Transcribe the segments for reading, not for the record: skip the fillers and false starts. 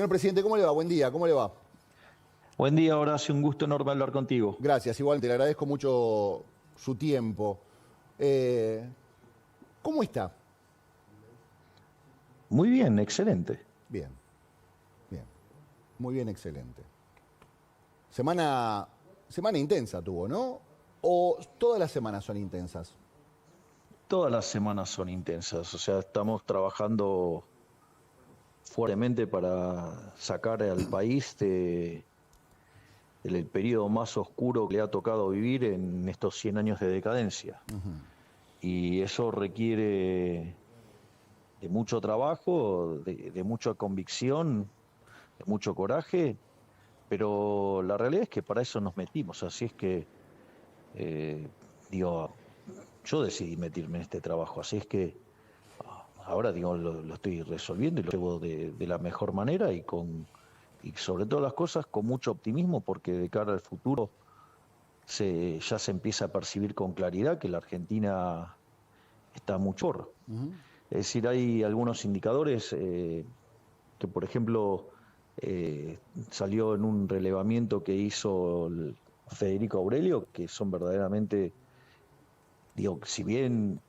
Señor presidente, ¿cómo le va? Buen día, ¿cómo le va? Buen día, Horacio. Un gusto enorme hablar contigo. Gracias, igual te le agradezco mucho su tiempo. Eh, ¿Cómo está? Muy bien, excelente. Bien, bien, muy bien, excelente. Semana intensa tuvo, ¿no? ¿O todas las semanas son intensas? Todas las semanas son intensas, o sea, estamos trabajando fuertemente para sacar al país del periodo más oscuro que le ha tocado vivir en estos 100 años de decadencia. Y eso requiere de mucho trabajo, de mucha convicción, de mucho coraje, pero la realidad es que para eso nos metimos, así es que, eh, digo, yo decidí meterme en este trabajo, así es que ahora digo, lo estoy resolviendo y lo llevo de la mejor manera y sobre todas las cosas con mucho optimismo porque de cara al futuro ya se empieza a percibir con claridad que la Argentina está mucho mejor. Es decir, hay algunos indicadores que, por ejemplo, salió en un relevamiento que hizo Federico Aurelio, que son verdaderamente, digo, si bien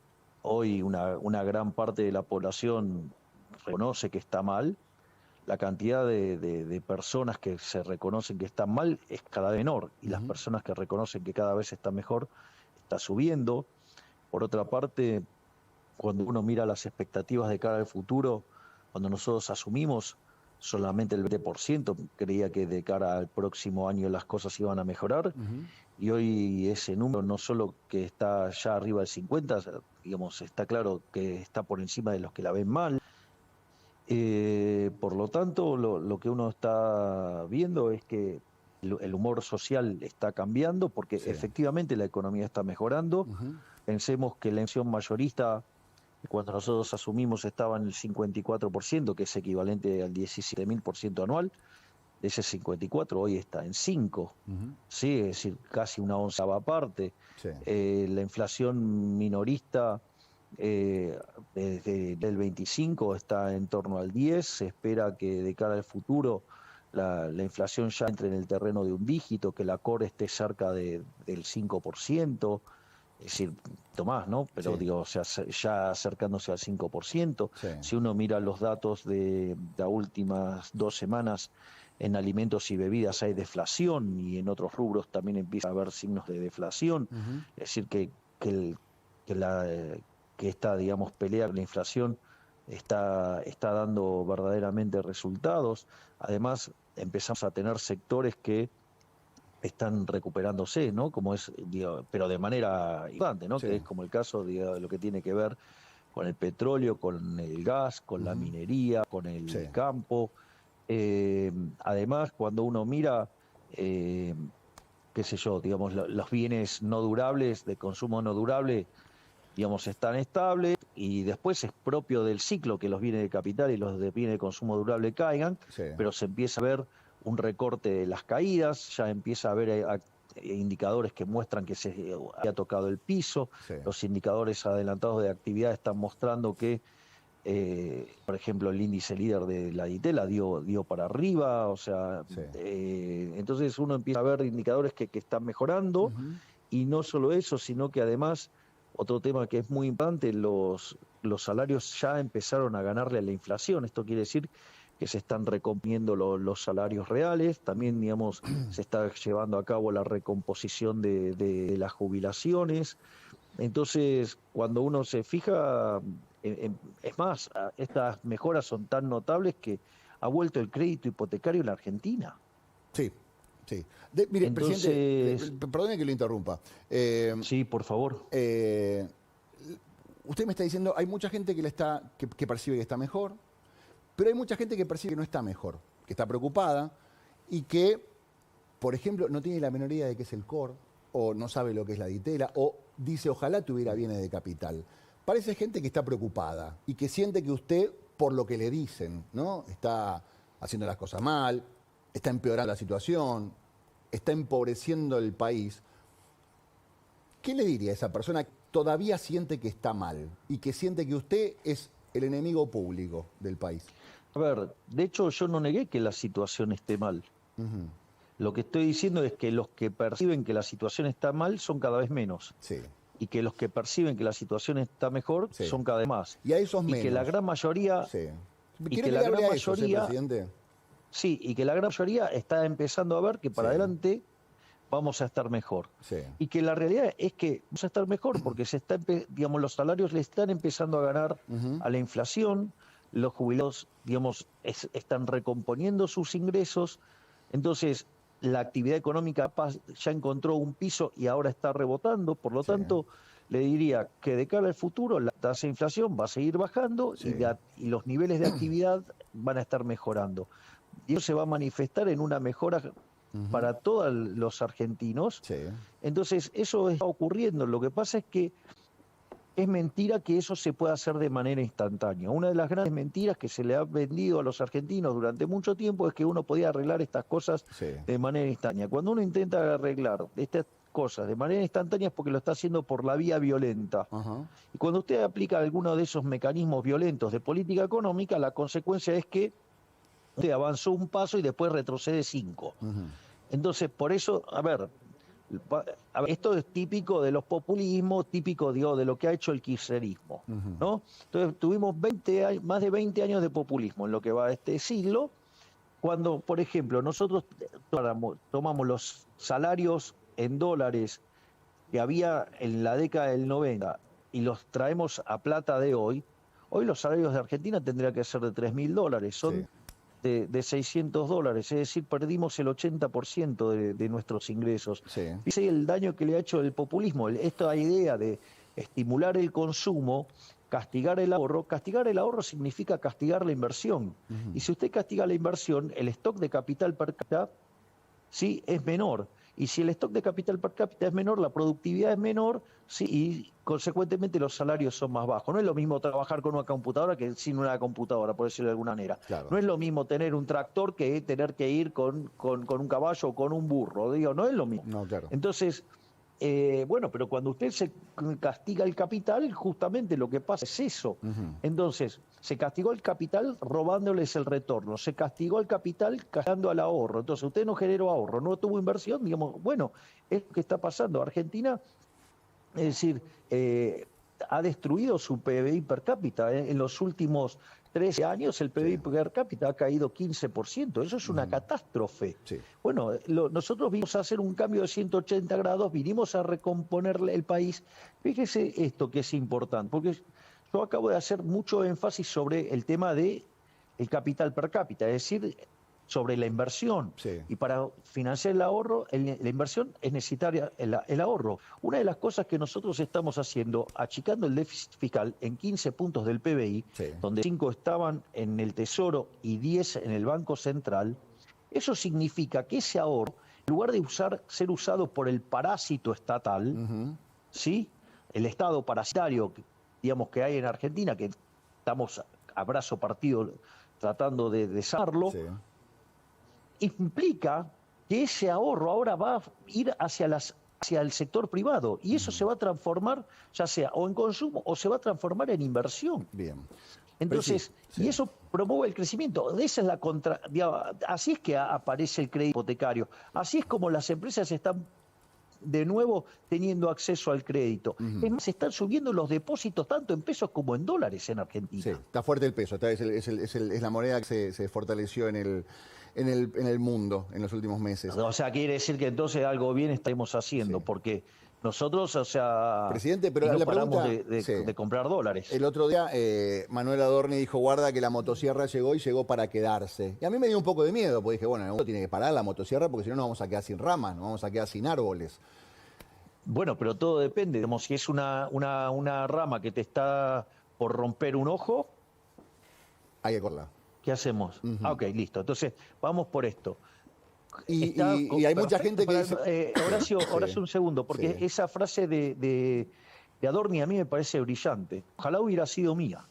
hoy una gran parte de la población reconoce que está mal, la cantidad de personas que se reconocen que están mal es cada vez menor y las personas que reconocen que cada vez está mejor está subiendo. Por otra parte, cuando uno mira las expectativas de cara al futuro, cuando nosotros asumimos, solamente el 20% creía que de cara al próximo año las cosas iban a mejorar, y hoy ese número no solo que está ya arriba del 50, digamos, está claro que está por encima de los que la ven mal. Por lo tanto, lo que uno está viendo es que el humor social está cambiando porque Sí. efectivamente la economía está mejorando. Pensemos que la inflación mayorista, cuando nosotros asumimos, estaba en el 54%, que es equivalente al 17.000% anual. De ese 54 hoy está en 5, ¿sí? Es decir, casi una onceava parte. Sí. La inflación minorista del 25 está en torno al 10. Se espera que de cara al futuro la inflación ya entre en el terreno de un dígito, que la core esté cerca del 5%. Es decir, Tomás, ¿no? Pero Sí, digo, o sea, ya acercándose al 5%. sí. Si uno mira los datos de las últimas 2 semanas, en alimentos y bebidas hay deflación y en otros rubros también empieza a haber signos de deflación. Es decir, que, el- que la, que esta, digamos, pelea con la inflación está dando verdaderamente resultados. Además, empezamos a tener sectores que están recuperándose, ¿no? Como es, digo, pero de manera importante, ¿no? Sí. Que es como el caso de lo que tiene que ver con el petróleo, con el gas, con la minería, con Sí. el campo. Además, cuando uno mira, eh, qué sé yo, digamos, los bienes no durables, de consumo no durable, digamos, están estables y después es propio del ciclo que los bienes de capital y los de bienes de consumo durable caigan, Sí. pero se empieza a ver un recorte de las caídas, ya empieza a haber indicadores que muestran que se ha tocado el piso, Sí. los indicadores adelantados de actividad están mostrando que, por ejemplo, el índice líder de la DITELA dio para arriba, o sea, Sí. entonces uno empieza a ver indicadores que están mejorando, y no solo eso, sino que además, otro tema que es muy importante, los salarios ya empezaron a ganarle a la inflación. Esto quiere decir que se están recomponiendo los salarios reales, también, digamos, se está llevando a cabo la recomposición de las jubilaciones. Entonces, cuando uno se fija, es más, estas mejoras son tan notables que ha vuelto el crédito hipotecario en la Argentina. Sí, sí. Mire, presidente, Entonces, perdone que lo interrumpa. sí, por favor. Eh, Usted me está diciendo, hay mucha gente que percibe que está mejor, pero hay mucha gente que percibe que no está mejor, que está preocupada y que, por ejemplo, no tiene la menor idea de qué es el core, o no sabe lo que es la ditela, o dice, ojalá tuviera bienes de capital. Parece gente que está preocupada y que siente que usted, por lo que le dicen, ¿no? Está haciendo las cosas mal, está empeorando la situación, está empobreciendo el país. ¿Qué le diría a esa persona que todavía siente que está mal y que siente que usted es el enemigo público del país? A ver, de hecho yo no negué que la situación esté mal. Lo que estoy diciendo es que los que perciben que la situación está mal son cada vez menos. Sí. Y que los que perciben que la situación está mejor Sí. son cada vez más. Y a esos y menos. que la gran mayoría... Sí. Y ¿Quiere que que la le hable gran a eso, mayoría... presidente? Sí, y que la gran mayoría está empezando a ver que para Sí. adelante vamos a estar mejor. Sí. Y que la realidad es que vamos a estar mejor porque digamos, los salarios le están empezando a ganar a la inflación, los jubilados, digamos, están recomponiendo sus ingresos, entonces la actividad económica ya encontró un piso y ahora está rebotando, por lo tanto, le diría que de cara al futuro la tasa de inflación va a seguir bajando y los niveles de actividad van a estar mejorando. Y eso se va a manifestar en una mejora para todos los argentinos. Sí. Entonces, eso está ocurriendo. Lo que pasa es que es mentira que eso se pueda hacer de manera instantánea. Una de las grandes mentiras que se le ha vendido a los argentinos durante mucho tiempo es que uno podía arreglar estas cosas de manera instantánea. Cuando uno intenta arreglar estas cosas de manera instantánea es porque lo está haciendo por la vía violenta. Y cuando usted aplica alguno de esos mecanismos violentos de política económica, la consecuencia es que usted avanzó un paso y después retrocede 5. Entonces, por eso, a ver, esto es típico de los populismos, típico, digo, de lo que ha hecho el kirchnerismo, ¿no? Entonces, tuvimos más de 20 años de populismo en lo que va de este siglo, cuando, por ejemplo, nosotros tomamos los salarios en dólares que había en la década del 90 y los traemos a plata de hoy los salarios de Argentina tendrían que ser de $3.000, son de $600, es decir, perdimos el 80% de nuestros ingresos. Dice el daño que le ha hecho el populismo, esta idea de estimular el consumo, castigar el ahorro significa castigar la inversión. Y si usted castiga la inversión, el stock de capital per cápita sí es menor. Y si el stock de capital per cápita es menor, la productividad es menor, sí, y consecuentemente los salarios son más bajos. No es lo mismo trabajar con una computadora que sin una computadora, por decirlo de alguna manera. Claro. No es lo mismo tener un tractor que tener que ir con un caballo o con un burro. Digo, no es lo mismo. No, claro. Entonces, bueno, pero cuando usted se castiga el capital, justamente lo que pasa es eso. Entonces, se castigó el capital robándoles el retorno, se castigó el capital castigando al ahorro. Entonces, usted no generó ahorro, no tuvo inversión, digamos, bueno, es lo que está pasando. Argentina, es decir, ha destruido su PBI per cápita. En los últimos 13 años el PBI per cápita ha caído 15%. Eso es una catástrofe. Bueno, nosotros vinimos a hacer un cambio de 180 grados, vinimos a recomponer el país. Fíjese esto que es importante, porque yo acabo de hacer mucho énfasis sobre el tema del capital per cápita, es decir, sobre la inversión. Y para financiar el ahorro, la inversión es necesaria el ahorro. Una de las cosas que nosotros estamos haciendo, achicando el déficit fiscal en 15 puntos del PBI, donde 5 estaban en el Tesoro y 10 en el Banco Central, eso significa que ese ahorro, en lugar de ser usado por el parásito estatal, ¿sí? El Estado parasitario, digamos, que hay en Argentina, que estamos a brazo partido tratando de desarmarlo, implica que ese ahorro ahora va a ir hacia el sector privado y eso se va a transformar ya sea o en consumo o se va a transformar en inversión. Bien. Entonces, y eso promueve el crecimiento. Esa es así es que aparece el crédito hipotecario. Así es como las empresas están de nuevo teniendo acceso al crédito. Es más, se están subiendo los depósitos tanto en pesos como en dólares en Argentina. Sí, está fuerte el peso, es la moneda que se fortaleció en el mundo en los últimos meses. O sea, quiere decir que entonces algo bien estaremos haciendo, porque nosotros, o sea, presidente, pero no la paramos pregunta, de comprar dólares. El otro día Manuel Adorni dijo, guarda que la motosierra llegó y llegó para quedarse. Y a mí me dio un poco de miedo, porque dije, bueno, en algún momento tiene que parar la motosierra porque si no nos vamos a quedar sin ramas, nos vamos a quedar sin árboles. Bueno, pero todo depende. Digamos, si es una rama que te está por romper un ojo, hay que cortarla. ¿Qué hacemos? Ok, listo. Entonces, vamos por esto. Y hay mucha gente que dice... Horacio, un segundo, porque esa frase de Adorni a mí me parece brillante. Ojalá hubiera sido mía.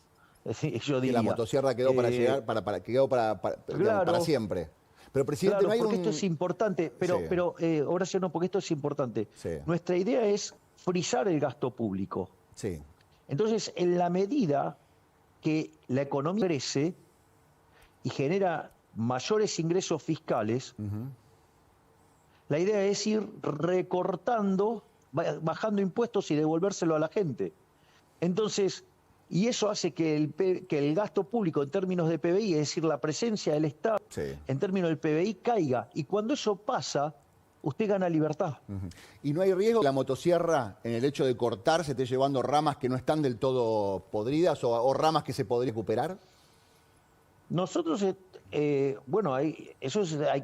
Yo diría, que la motosierra quedó para llegar, para siempre. Pero, presidente, claro, no hay porque esto es importante, pero Horacio, no, porque esto es importante. Nuestra idea es frizar el gasto público. Entonces, en la medida que la economía crece, y genera mayores ingresos fiscales, la idea es ir recortando, bajando impuestos y devolvérselo a la gente. Entonces, y eso hace que el gasto público en términos de PBI, es decir, la presencia del Estado en términos del PBI, caiga. Y cuando eso pasa, usted gana libertad. ¿Y no hay riesgo que la motosierra, en el hecho de cortar, se esté llevando ramas que no están del todo podridas o ramas que se podrían recuperar? Nosotros, bueno, hay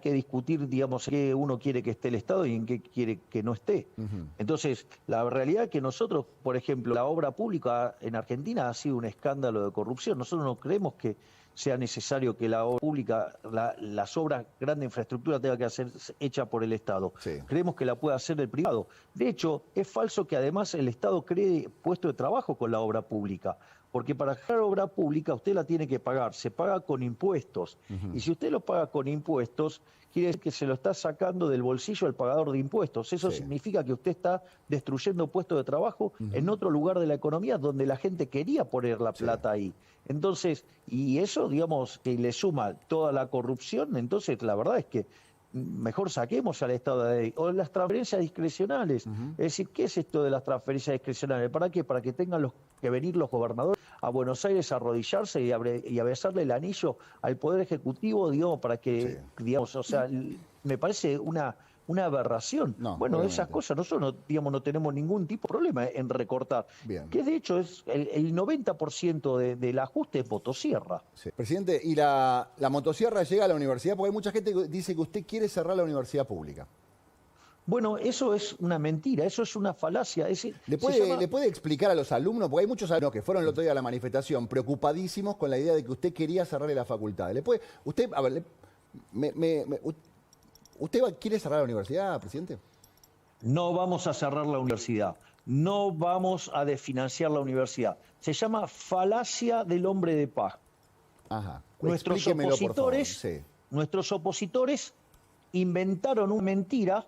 que discutir, digamos, en qué uno quiere que esté el Estado y en qué quiere que no esté. Entonces, la realidad es que nosotros, por ejemplo, la obra pública en Argentina ha sido un escándalo de corrupción. Nosotros no creemos que sea necesario que la obra pública, las obras grandes de infraestructura tenga que ser hecha por el Estado. Creemos que la puede hacer el privado. De hecho, es falso que además el Estado cree puestos de trabajo con la obra pública. Porque para generar obra pública usted la tiene que pagar, se paga con impuestos. Y si usted lo paga con impuestos, quiere decir que se lo está sacando del bolsillo al pagador de impuestos. Eso significa que usted está destruyendo puestos de trabajo en otro lugar de la economía donde la gente quería poner la plata ahí. Entonces, y eso, digamos, que le suma toda la corrupción, entonces la verdad es que mejor saquemos al Estado de ahí. O las transferencias discrecionales. Es decir, ¿qué es esto de las transferencias discrecionales? ¿Para qué? Para que tengan que venir los gobernadores a Buenos Aires a arrodillarse y a besarle el anillo al Poder Ejecutivo, digamos, para que, digamos, o sea, me parece una aberración. No, bueno, obviamente. Esas cosas nosotros no tenemos ningún tipo de problema en recortar. Bien. Que de hecho es el 90% del ajuste es motosierra. Presidente, ¿y la motosierra llega a la universidad? Porque hay mucha gente que dice que usted quiere cerrar la universidad pública. Bueno, eso es una mentira, eso es una falacia. ¿Le puede explicar a los alumnos? Porque hay muchos alumnos que fueron el otro día a la manifestación preocupadísimos con la idea de que usted quería cerrarle la facultad. ¿Usted quiere cerrar la universidad, presidente? No vamos a cerrar la universidad. No vamos a desfinanciar la universidad. Se llama falacia del hombre de paz. Ajá. Nuestros opositores inventaron una mentira.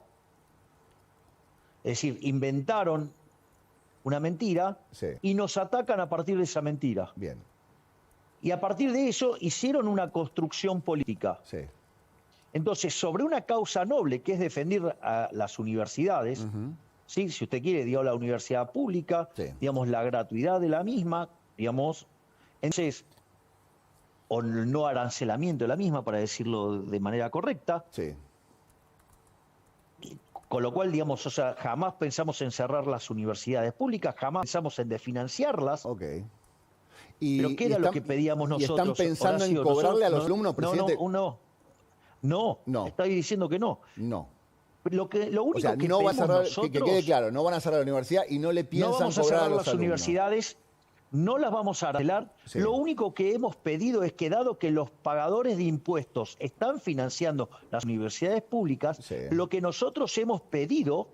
Es decir, inventaron una mentira y nos atacan a partir de esa mentira. Bien. Y a partir de eso hicieron una construcción política. Entonces, sobre una causa noble, que es defender a las universidades, ¿sí? Si usted quiere, digamos, la universidad pública, digamos, la gratuidad de la misma, digamos, entonces, o el no arancelamiento de la misma, para decirlo de manera correcta. Con lo cual, digamos, o sea, jamás pensamos en cerrar las universidades públicas, jamás pensamos en desfinanciarlas. Pero ¿qué era lo que pedíamos nosotros? ¿Y están pensando en cobrarle a los alumnos, presidente? No, estoy diciendo que no. No. Lo único que no pedimos va a cerrar, nosotros, que quede claro, no van a cerrar la universidad y no le piensan cobrar a los alumnos. No vamos a cerrar las universidades, no las vamos a arancelar. Lo único que hemos pedido es que, dado que los pagadores de impuestos están financiando las universidades públicas, lo que nosotros hemos pedido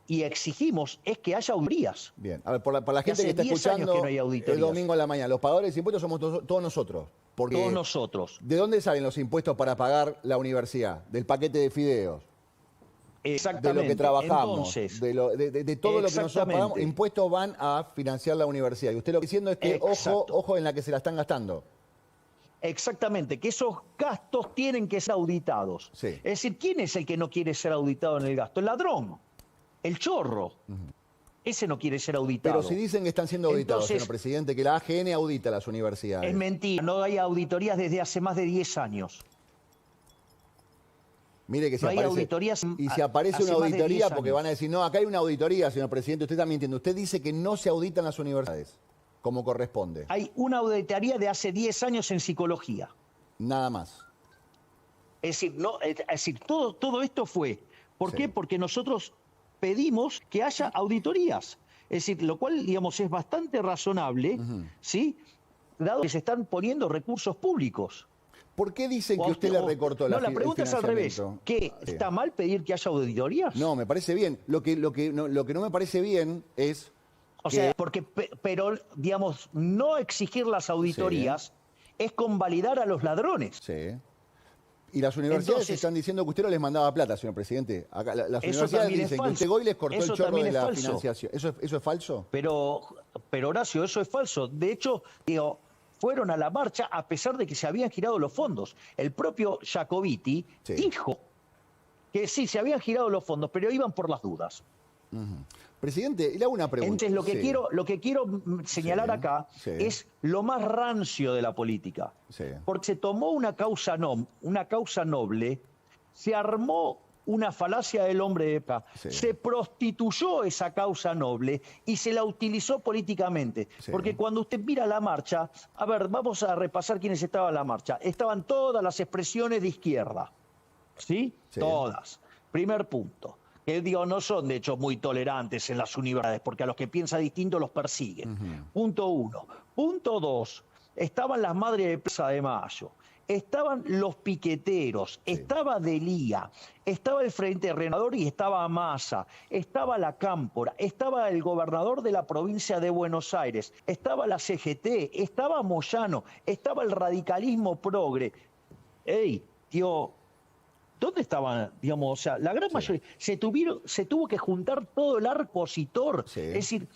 y exigimos es que haya auditorías. Bien, a ver, para la gente que está escuchando el domingo en la mañana, los pagadores de impuestos somos todos nosotros. Todos nosotros. ¿De dónde salen los impuestos para pagar la universidad? Del paquete de fideos. Exactamente. De lo que trabajamos, entonces, de todo lo que nosotros pagamos, impuestos van a financiar la universidad. Y usted lo que está diciendo es que ojo en la que se la están gastando. Exactamente, que esos gastos tienen que ser auditados. Es decir, ¿quién es el que no quiere ser auditado en el gasto? El ladrón, el chorro. Ese no quiere ser auditado. Pero si dicen que están siendo auditados, señor presidente, que la AGN audita las universidades. Es mentira, no hay auditorías desde hace más de 10 años. Mire que si aparece una auditoría, porque van a decir, no, acá hay una auditoría, señor presidente, usted está mintiendo. Usted dice que no se auditan las universidades, como corresponde. Hay una auditoría de hace 10 años en psicología. Nada más. Es decir, todo esto fue. ¿Por qué? Porque nosotros pedimos que haya auditorías. Es decir, lo cual, digamos, es bastante razonable, ¿sí? Dado que se están poniendo recursos públicos. ¿Por qué dicen que usted le recortó la financiamiento? No, la pregunta es al revés. ¿Qué? ¿Está mal pedir que haya auditorías? No, me parece bien. Lo que no me parece bien es... Pero, digamos, no exigir las auditorías es convalidar a los ladrones. Y las universidades están diciendo que usted no les mandaba plata, señor presidente. Acá, las universidades dicen que usted hoy les cortó el chorro de la financiación. ¿Eso es falso? Pero, Horacio, eso es falso. De hecho, digo, fueron a la marcha a pesar de que se habían girado los fondos. El propio Jacobiti dijo que sí, se habían girado los fondos, pero iban por las dudas. Presidente, le hago una pregunta. Entonces, lo que quiero señalar acá es lo más rancio de la política. Porque se tomó una causa noble, se armó una falacia del hombre de paz, se prostituyó esa causa noble y se la utilizó políticamente. Porque cuando usted mira la marcha, a ver, vamos a repasar quiénes estaban en la marcha. Estaban todas las expresiones de izquierda, ¿sí? Todas. Primer punto. Que digo, no son de hecho muy tolerantes en las universidades, porque a los que piensan distinto los persiguen. Punto 1. Punto 2. Estaban las madres de Plaza de Mayo. Estaban los piqueteros, estaba Delía, estaba el Frente Renovador y estaba Massa, estaba la Cámpora, estaba el gobernador de la provincia de Buenos Aires, estaba la CGT, estaba Moyano, estaba el radicalismo progre. ¡Ey, tío! ¿Dónde estaban? Digamos, o sea, la gran mayoría. Se tuvo que juntar todo el arco opositor. Es decir,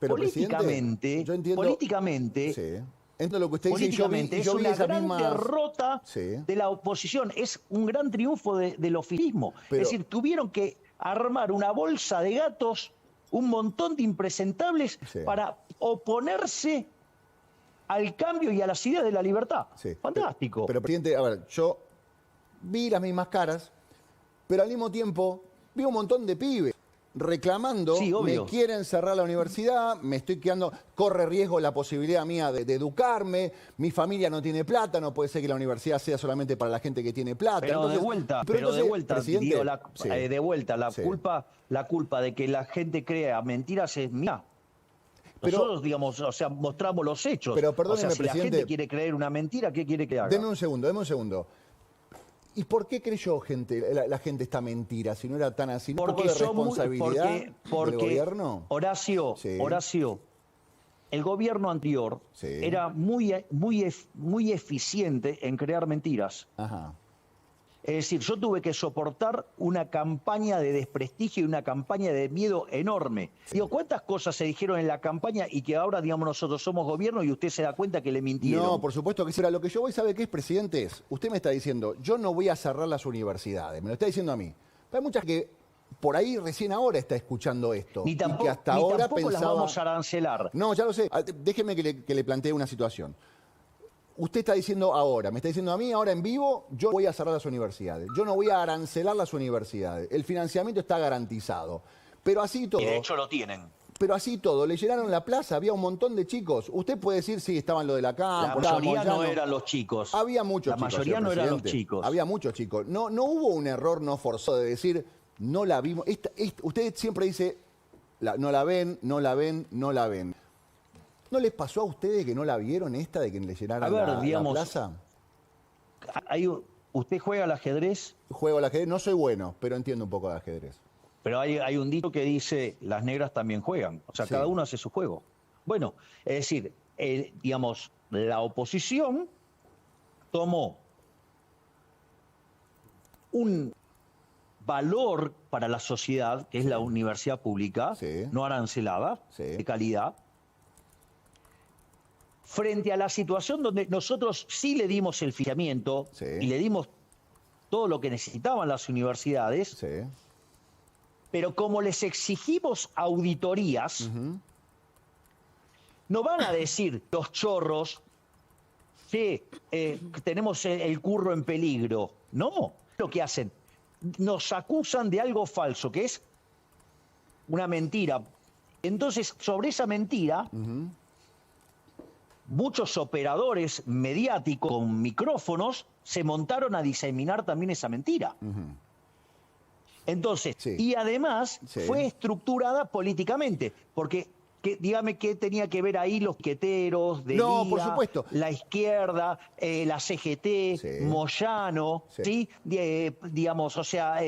pero políticamente. Yo entiendo, políticamente. Entiendo lo que usted dice. Políticamente es una gran derrota de la oposición, es un gran triunfo del oficialismo. Es decir, tuvieron que armar una bolsa de gatos, un montón de impresentables para oponerse al cambio y a las ideas de la libertad. Fantástico. Pero, presidente, a ver, yo vi las mismas caras, pero al mismo tiempo vi un montón de pibes reclamando, me quieren cerrar la universidad, me estoy quedando, corre riesgo la posibilidad mía de educarme, mi familia no tiene plata, no puede ser que la universidad sea solamente para la gente que tiene plata. Pero entonces, de vuelta, digo, la culpa de que la gente crea mentiras es mía. Nosotros, digamos, o sea, mostramos los hechos. Pero perdóneme, o sea, si presidente, la gente quiere creer una mentira, ¿qué quiere que haga? Deme un segundo. ¿Y por qué creyó la gente esta mentira? Si no era tan así, ¿no? Porque ¿Un poco de responsabilidad del gobierno? Horacio, el gobierno anterior era muy eficiente en crear mentiras. Es decir, yo tuve que soportar una campaña de desprestigio y una campaña de miedo enorme. Digo, ¿cuántas cosas se dijeron en la campaña y que ahora, digamos, nosotros somos gobierno y usted se da cuenta que le mintieron? No, por supuesto que sí. Lo que yo voy, ¿sabe qué es, presidente? Usted me está diciendo, yo no voy a cerrar las universidades. Me lo está diciendo a mí. Pero hay muchas que por ahí recién ahora está escuchando esto. Ni tampoco, y que hasta ahora pensaba... las vamos a arancelar. No, ya lo sé. Déjeme que le plantee una situación. Usted está diciendo ahora, me está diciendo a mí ahora en vivo, yo voy a cerrar las universidades, yo no voy a arancelar las universidades, el financiamiento está garantizado. Pero así todo... Y de hecho lo tienen. Pero así todo, le llenaron la plaza, había un montón de chicos. Usted puede decir, sí, estaban lo de la Cámpora. La mayoría no eran los chicos. Había muchos chicos. La mayoría no eran los chicos. Había muchos chicos. No hubo un error no forzado de decir, no la vimos. Usted siempre dice, no la ven, no la ven, no la ven. ¿No les pasó a ustedes que no la vieron esta de que le llenaran la plaza? ¿Usted juega al ajedrez? Juego al ajedrez, no soy bueno, pero entiendo un poco de ajedrez. Pero hay un dicho que dice, las negras también juegan. O sea, cada uno hace su juego. Bueno, es decir, digamos, la oposición tomó un valor para la sociedad, que es la universidad pública, no arancelada, de calidad, frente a la situación donde nosotros sí le dimos el financiamiento y le dimos todo lo que necesitaban las universidades, pero como les exigimos auditorías, no van a decir los chorros que tenemos el curro en peligro. No, lo que hacen, nos acusan de algo falso, que es una mentira. Entonces, sobre esa mentira... muchos operadores mediáticos con micrófonos se montaron a diseminar también esa mentira. Entonces, y además fue estructurada políticamente, porque dígame qué tenía que ver ahí los piqueteros, Delía, no, por supuesto, la izquierda, la CGT, Moyano, digamos, o sea...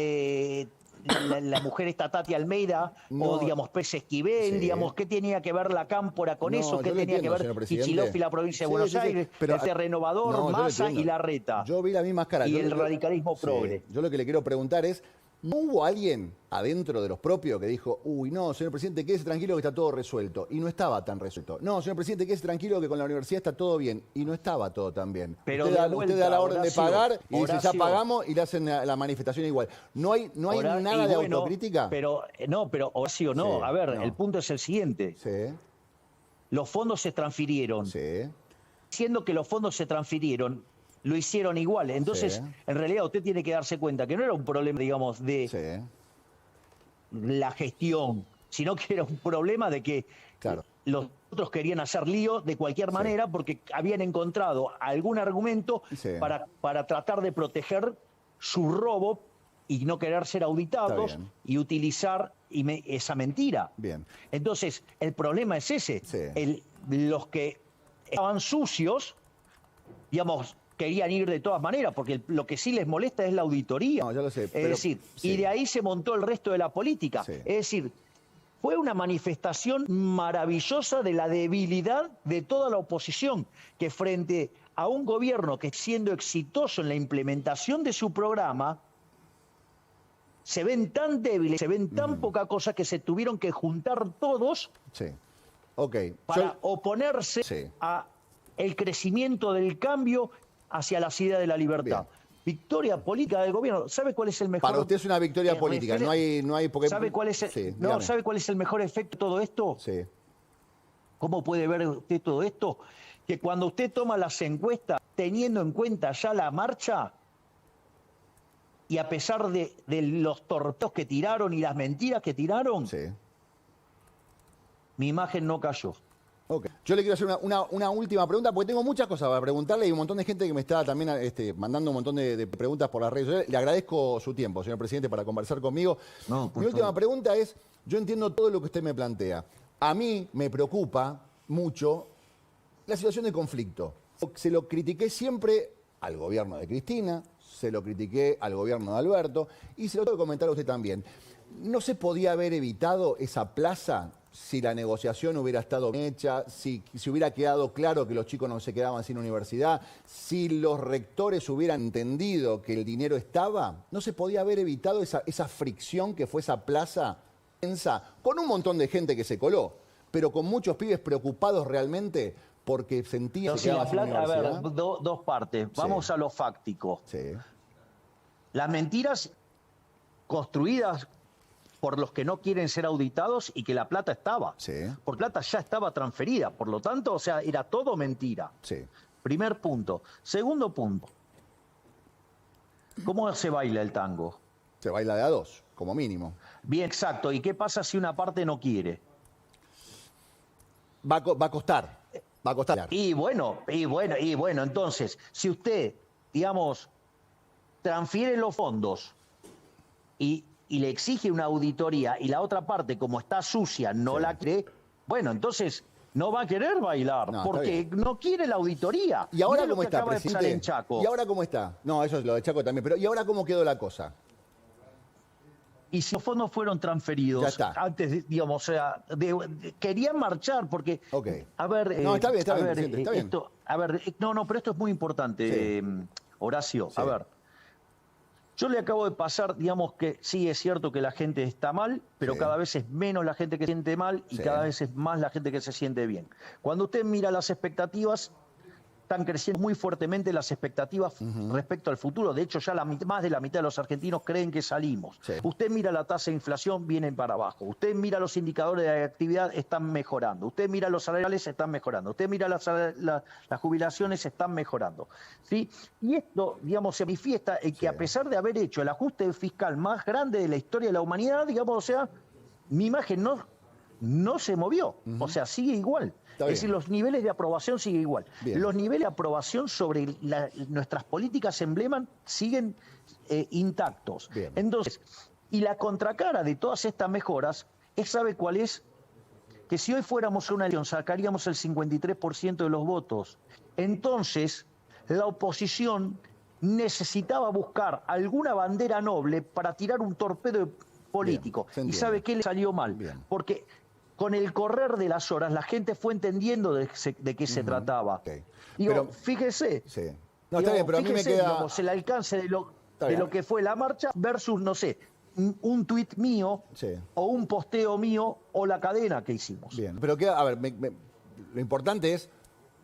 La mujer esta Tati Almeida, o digamos Pérez Esquivel, digamos, ¿qué tenía que ver la Cámpora con eso? ¿Qué tenía que ver Kicillof y la provincia de Buenos Aires? Pero, el Renovador, Massa y Larreta. Yo vi la misma cara. Y el radicalismo progre. Yo lo que le quiero preguntar es, ¿No hubo alguien adentro de los propios que dijo, uy, no, señor presidente, quédese tranquilo que está todo resuelto? Y no estaba tan resuelto. No, señor presidente, quédese tranquilo que con la universidad está todo bien. Y no estaba todo tan bien. Pero usted da la orden de pagar y dice, ya pagamos, y le hacen la manifestación igual. ¿No hay nada de autocrítica? Pero Horacio, no. Sí, a ver, no. el punto es el siguiente. Sí. Los fondos se transfirieron. Sí. Siendo que los fondos se transfirieron, lo hicieron igual. Entonces, en realidad, usted tiene que darse cuenta que no era un problema, digamos, de la gestión, sino que era un problema de que los otros querían hacer lío de cualquier manera porque habían encontrado algún argumento para tratar de proteger su robo y no querer ser auditados y utilizar esa mentira. Bien. Entonces, el problema es ese. Los que estaban sucios, digamos, querían ir de todas maneras, porque lo que sí les molesta es la auditoría. No, ya lo sé. Es decir, y de ahí se montó el resto de la política. Es decir, fue una manifestación maravillosa de la debilidad de toda la oposición, que frente a un gobierno que siendo exitoso en la implementación de su programa, se ven tan débiles, se ven tan poca cosa que se tuvieron que juntar todos para oponerse a el crecimiento del cambio hacia la ciudad de la libertad. Bien. Victoria política del gobierno. ¿Sabe cuál es el mejor? Para usted es una victoria política. No hay porque... ¿Sabe cuál es ¿sabe cuál es el mejor efecto de todo esto? Sí. ¿Cómo puede ver usted todo esto? Que cuando usted toma las encuestas, teniendo en cuenta ya la marcha, y a pesar de los torpedos que tiraron y las mentiras que tiraron, mi imagen no cayó. Okay. Yo le quiero hacer una última pregunta, porque tengo muchas cosas para preguntarle y un montón de gente que me está también mandando un montón de preguntas por las redes sociales. Le agradezco su tiempo, señor presidente, para conversar conmigo. Mi última pregunta es, yo entiendo todo lo que usted me plantea. A mí me preocupa mucho la situación de conflicto. Se lo critiqué siempre al gobierno de Cristina, se lo critiqué al gobierno de Alberto y se lo tengo que comentar a usted también. ¿No se podía haber evitado esa plaza si la negociación hubiera estado bien hecha, si hubiera quedado claro que los chicos no se quedaban sin universidad, si los rectores hubieran entendido que el dinero estaba? ¿No se podía haber evitado esa fricción que fue esa plaza tensa, con un montón de gente que se coló, pero con muchos pibes preocupados realmente porque sentían que se quedaban sin universidad? A ver, dos partes. Vamos a lo fáctico. Las mentiras construidas por los que no quieren ser auditados y que la plata estaba. Por plata ya estaba transferida. Por lo tanto, o sea, era todo mentira. Primer punto. Segundo punto. ¿Cómo se baila el tango? Se baila de a dos, como mínimo. Bien, exacto. ¿Y qué pasa si una parte no quiere? Va a costar. Va a costar. Y bueno, entonces, si usted, digamos, transfiere los fondos y le exige una auditoría y la otra parte, como está sucia, no la cree, bueno, entonces no va a querer bailar porque no quiere la auditoría. ¿Y ahora cómo está, presidente? En Chaco. ¿Y ahora cómo está? No, eso es lo de Chaco también. Pero ¿y ahora cómo quedó la cosa? Y si los fondos fueron transferidos antes, digamos, o sea, querían marchar porque... A ver... no, está bien, presidente, está bien. A ver, pero esto es muy importante, Horacio. A ver, yo le acabo de pasar, digamos que sí es cierto que la gente está mal, pero cada vez es menos la gente que se siente mal y cada vez es más la gente que se siente bien. Cuando usted mira las expectativas, están creciendo muy fuertemente las expectativas respecto al futuro. De hecho, ya más de la mitad de los argentinos creen que salimos. Usted mira la tasa de inflación, vienen para abajo. Usted mira los indicadores de actividad, están mejorando. Usted mira los salariales, están mejorando. Usted mira las jubilaciones, están mejorando. ¿Sí? Y esto, digamos, se manifiesta en que a pesar de haber hecho el ajuste fiscal más grande de la historia de la humanidad, digamos, o sea, mi imagen no se movió. O sea, sigue igual. Es decir, los niveles de aprobación siguen igual. Los niveles de aprobación sobre nuestras políticas emblema siguen intactos. Entonces, y la contracara de todas estas mejoras, ¿sabe cuál es? Que si hoy fuéramos a una elección sacaríamos el 53% de los votos. Entonces, la oposición necesitaba buscar alguna bandera noble para tirar un torpedo político. ¿Y sabe qué le salió mal? Porque con el correr de las horas, la gente fue entendiendo de qué se trataba. Digo, pero, fíjese. No, está bien, pero a mí me queda... Digamos, el alcance de lo que fue la marcha versus, no sé, un tuit mío Sí. o un posteo mío o la cadena que hicimos. Bien, pero queda, a ver, lo importante es,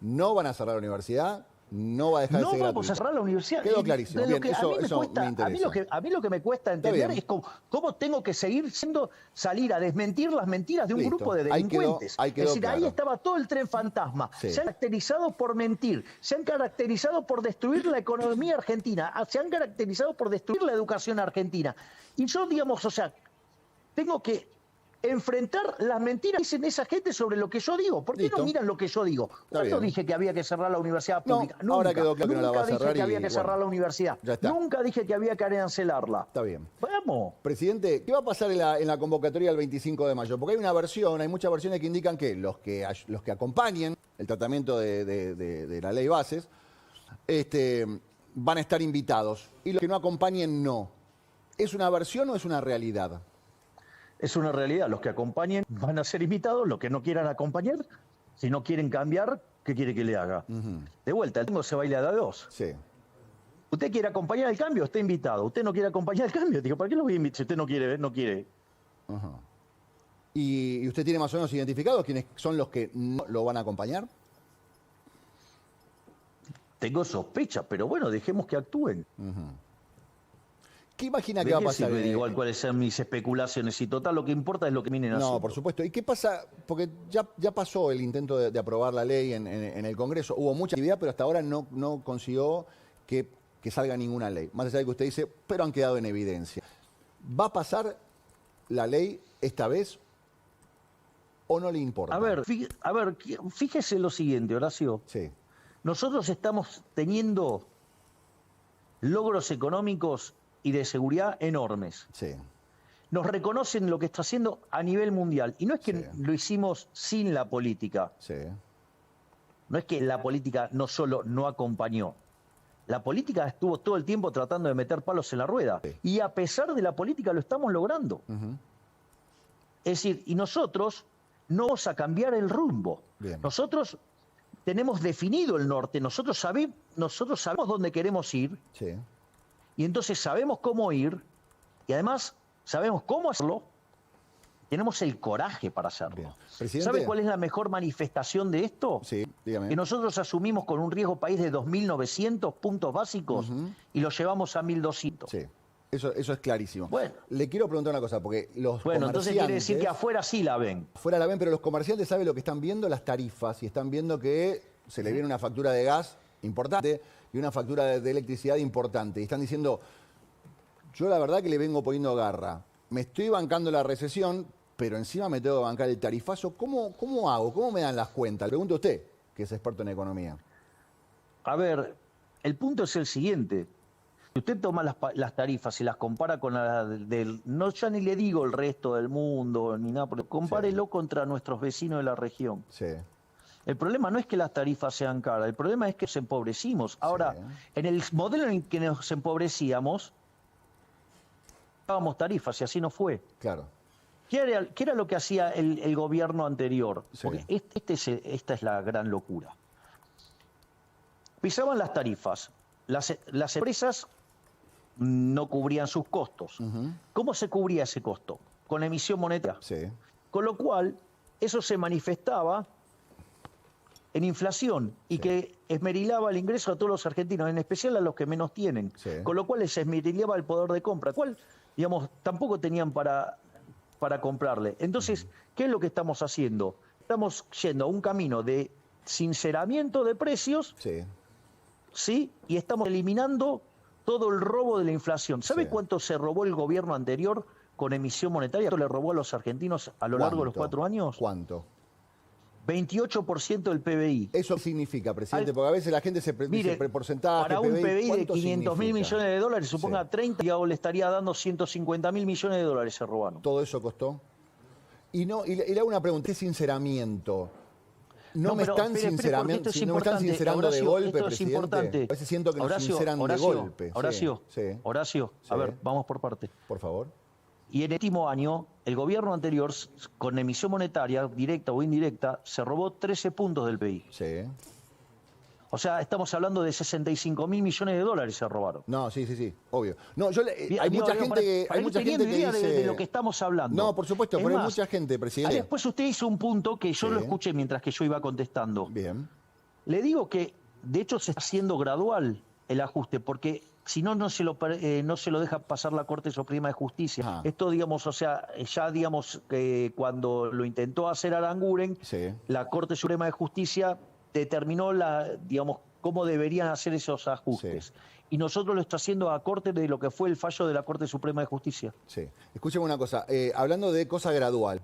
no van a cerrar la universidad, no va a dejar de No ser vamos gratuita. a cerrar la universidad. Quedó clarísimo. De lo Bien, que eso me me cuesta, interesa. a mí lo que me cuesta Está entender bien. es cómo tengo que seguir salir a desmentir las mentiras de un Listo. grupo de Ahí quedó- delincuentes. ahí quedó Es decir, ahí claro. estaba todo el tren fantasma. Sí. Se han caracterizado por mentir, se han caracterizado por destruir la economía argentina, se han caracterizado por destruir la educación argentina. Y yo, digamos, o sea, tengo que enfrentar las mentiras que dicen esa gente sobre lo que yo digo. ¿Por qué Listo. no miran lo que yo digo? ¿Cuándo bien. dije que había que cerrar la universidad No, pública? ahora quedó claro que no la va a Nunca cerrar dije que había y, que cerrar bueno, la universidad. ya está. Nunca dije que había que arancelarla. Está bien. Vamos. Presidente, ¿qué va a pasar en la convocatoria del 25 de mayo? Porque hay muchas versiones que indican que los que acompañen el tratamiento de la ley bases van a estar invitados y los que no acompañen no. ¿Es una versión o es una realidad? Es una realidad. Los que acompañen van a ser invitados, los que no quieran acompañar, si no quieren cambiar, ¿qué quiere que le haga? De vuelta, el tango se baila de a dos. Sí. Usted quiere acompañar el cambio, está invitado. Usted no quiere acompañar el cambio, digo, ¿para qué lo voy a invitar? Si usted no quiere. Ajá. ¿Y usted tiene más o menos identificados quiénes son los que no lo van a acompañar? Tengo sospechas, pero bueno, dejemos que actúen. ¿Qué imagina que ¿De va a qué pasar? sirve, igual cuáles sean mis especulaciones? Y total, lo que importa es lo que vienen haciendo. No, por supuesto. ¿Y qué pasa? Porque ya pasó el intento de aprobar la ley en el Congreso. Hubo mucha actividad, pero hasta ahora no consiguió que salga ninguna ley. Más allá de que usted dice, pero han quedado en evidencia. ¿Va a pasar la ley esta vez o no le importa? A ver, fíjese lo siguiente, Horacio. Sí, Nosotros estamos teniendo logros económicos y de seguridad enormes. sí, Nos reconocen lo que está haciendo a nivel mundial. Y no es que Sí. lo hicimos sin la política. sí. No es que la política no solo no acompañó. La política estuvo todo el tiempo tratando de meter palos en la rueda. Sí. Y a pesar de la política lo estamos logrando. Es decir, y nosotros no vamos a cambiar el rumbo. Bien. Nosotros tenemos definido el norte. Nosotros sabemos dónde queremos ir. Sí. Y entonces sabemos cómo ir. Y además sabemos cómo hacerlo. Tenemos el coraje para hacerlo. Bien. Presidente. ¿Sabe cuál es la mejor manifestación de esto? Sí, dígame. Que nosotros asumimos con un riesgo país de 2.900 puntos básicos y lo llevamos a 1.200. Sí, eso es clarísimo. Bueno. Le quiero preguntar una cosa, porque los Bueno, entonces quiere decir que comerciantes- afuera sí la ven. Fuera la ven, pero los comerciantes saben lo que están viendo, las tarifas, y están viendo que se le viene una factura de gas importante y una factura de electricidad importante. Y están diciendo, yo la verdad que le vengo poniendo garra. Me estoy bancando la recesión, pero encima me tengo que bancar el tarifazo. ¿Cómo hago? ¿Cómo me dan las cuentas? Le pregunto a usted, que es experto en economía. A ver, el punto es el siguiente. Si usted toma las tarifas y las compara con las del... No, ya ni le digo el resto del mundo, ni nada, pero compárelo contra nuestros vecinos de la región. Sí. El problema no es que las tarifas sean caras, el problema es que nos empobrecimos. Ahora, en el modelo en el que nos empobrecíamos, pagábamos tarifas y así no fue. Claro. ¿Qué era lo que hacía el gobierno anterior? Sí. Porque esta es la gran locura. Pisaban las tarifas, las empresas no cubrían sus costos. ¿Cómo se cubría ese costo? Con emisión monetaria. Sí. Con lo cual, eso se manifestaba en inflación y que esmerilaba el ingreso a todos los argentinos, en especial a los que menos tienen. Sí. Con lo cual se esmerilaba el poder de compra, cual, digamos, tampoco tenían para comprarle. Entonces, ¿qué es lo que estamos haciendo? Estamos yendo a un camino de sinceramiento de precios, Sí. ¿sí? Y estamos eliminando todo el robo de la inflación. ¿Sabe Sí. cuánto se robó el gobierno anterior con emisión monetaria? ¿Cuánto le robó a los argentinos a lo largo de los 4 años? ¿Cuánto? 28% del PBI. ¿Eso qué significa, presidente? Porque a veces la gente Mire, dice porcentaje, para un PBI de ¿cuánto 500 mil significa? millones de dólares, suponga Sí. 30, y le estaría dando 150 mil millones de dólares se robaron. ¿Todo eso costó? Y le hago una pregunta, ¿qué sinceramiento? No me pero están espere, porque sincerando, esto es no me están importante, sincerando de Horacio, golpe, esto es presidente. importante. A veces siento que nos Horacio, sinceran de golpe. Sí, Horacio, sí. Horacio, a Sí. ver, vamos por parte. Por favor. Y en el último año, el gobierno anterior, con emisión monetaria, directa o indirecta, se robó 13 puntos del PIB. Sí. O sea, estamos hablando de 65.000 millones de dólares se robaron. No, sí, obvio. No, yo hay Digo, mucha gente, para hay mucha gente que idea dice de lo que estamos hablando. No, por supuesto, Es pero hay más, mucha gente, presidente. Después usted hizo un punto que yo Sí. lo escuché mientras que yo iba contestando. Bien. Le digo que, de hecho, se está haciendo gradual el ajuste, porque si no, no se lo deja pasar la Corte Suprema de Justicia. Ajá. Esto, digamos, o sea, ya, digamos, cuando lo intentó hacer Aranguren, Sí. la Corte Suprema de Justicia determinó, digamos, cómo deberían hacer esos ajustes. Sí. Y nosotros lo está haciendo a corte de lo que fue el fallo de la Corte Suprema de Justicia. Sí. Escúcheme una cosa, hablando de cosa gradual,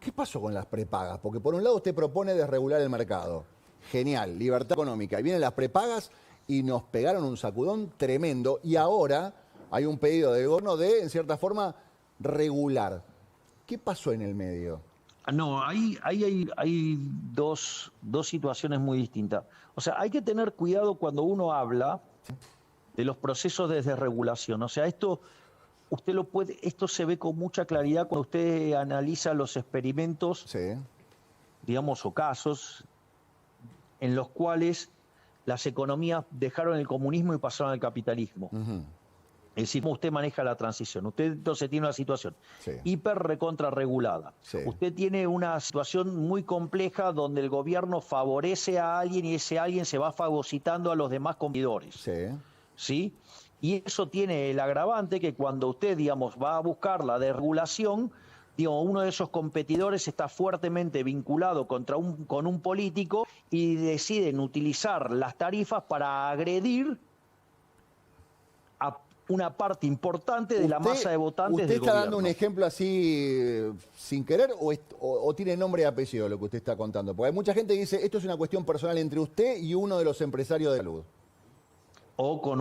¿qué pasó con las prepagas? Porque por un lado usted propone desregular el mercado. Genial, libertad económica. Y vienen las prepagas y nos pegaron un sacudón tremendo. Y ahora hay un pedido del gobierno de, en cierta forma, regular. ¿Qué pasó en el medio? No, ahí hay dos situaciones muy distintas. O sea, hay que tener cuidado cuando uno habla de los procesos de desregulación. O sea, esto se ve con mucha claridad cuando usted analiza los experimentos, Sí. digamos, o casos en los cuales las economías dejaron el comunismo y pasaron al capitalismo. Ujú. Es decir, usted maneja la transición. Usted entonces tiene una situación Sí. hiper recontra regulada. Sí. Usted tiene una situación muy compleja donde el gobierno favorece a alguien y ese alguien se va fagocitando a los demás competidores. Sí. ¿Sí? Y eso tiene el agravante que cuando usted, digamos, va a buscar la desregulación, digamos, uno de esos competidores está fuertemente vinculado con un político y deciden utilizar las tarifas para agredir a una parte importante de la masa de votantes ¿Usted del está gobierno. dando un ejemplo así sin querer o tiene nombre y apellido lo que usted está contando? Porque hay mucha gente que dice, esto es una cuestión personal entre usted y uno de los empresarios de salud. O con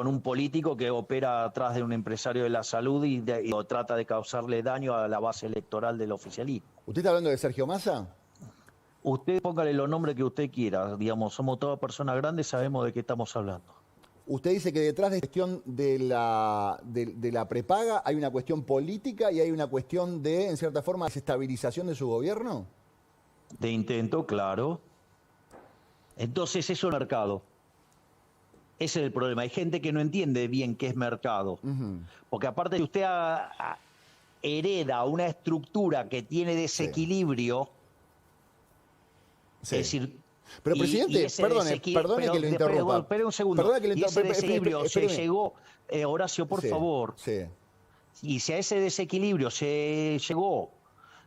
un político que opera atrás de un empresario de la salud y trata de causarle daño a la base electoral del oficialismo. ¿Usted está hablando de Sergio Massa? Usted póngale los nombres que usted quiera, digamos, somos todas personas grandes, sabemos de qué estamos hablando. Usted dice que detrás de la cuestión de la prepaga hay una cuestión política y hay una cuestión de, en cierta forma, desestabilización de su gobierno. De intento, claro. Entonces eso es mercado. Ese es el problema. Hay gente que no entiende bien qué es mercado. Porque aparte de usted hereda una estructura que tiene desequilibrio, Sí. es decir... Pero, presidente, perdone que lo interrumpa. Espere un segundo. Perdone que lo Y ese interrumpa. desequilibrio se Espéreme. llegó... Horacio, por Sí, favor. Sí. Y si a ese desequilibrio se llegó,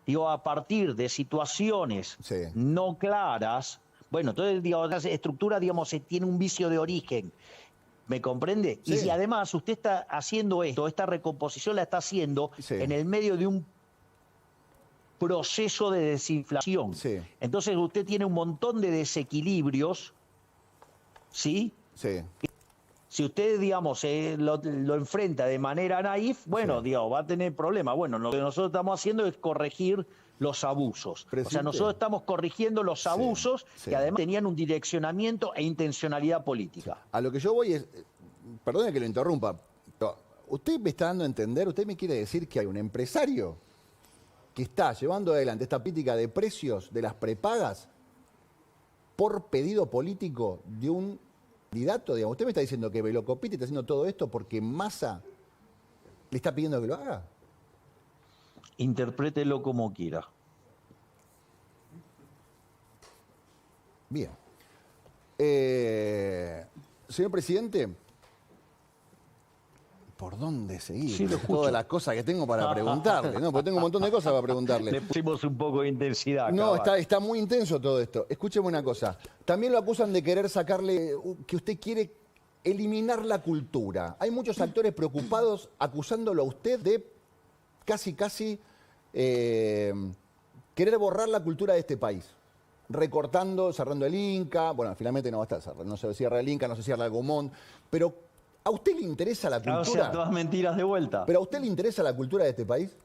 digo, a partir de situaciones Sí. no claras, bueno, entonces, digo, la estructura, digamos, tiene un vicio de origen. ¿Me comprende? Sí. Y si además usted está haciendo esto, esta recomposición la está haciendo Sí. en el medio de un proceso de desinflación. Sí. Entonces usted tiene un montón de desequilibrios, ¿sí? Sí. Si usted, digamos, lo enfrenta de manera naif, bueno, Sí. digamos, va a tener problemas. Bueno, lo que nosotros estamos haciendo es corregir los abusos. O sea, Presidente. nosotros estamos corrigiendo los abusos sí. que además tenían un direccionamiento e intencionalidad política. A lo que yo voy es, perdone que lo interrumpa, pero usted me está dando a entender, usted me quiere decir que hay un empresario que está llevando adelante esta política de precios de las prepagas por pedido político de un candidato, digamos. Usted me está diciendo que Velocopiti está haciendo todo esto porque Massa le está pidiendo que lo haga. Interprételo como quiera. Bien. Señor presidente, ¿por dónde seguir? Sí, lo escucho. Todas las cosas que tengo para preguntarle, ¿no? Porque tengo un montón de cosas para preguntarle. Le pusimos un poco de intensidad. No, cabal. está muy intenso todo esto. Escúcheme una cosa. También lo acusan de querer sacarle, que usted quiere eliminar la cultura. Hay muchos actores preocupados acusándolo a usted de casi querer borrar la cultura de este país. Recortando, cerrando el Inca. Bueno, finalmente no va a estar, no se cierra el Inca, no se cierra el Gomón. Pero, ¿a usted le interesa la cultura? O sea, todas mentiras de vuelta. ¿Pero a usted le interesa la cultura de este país?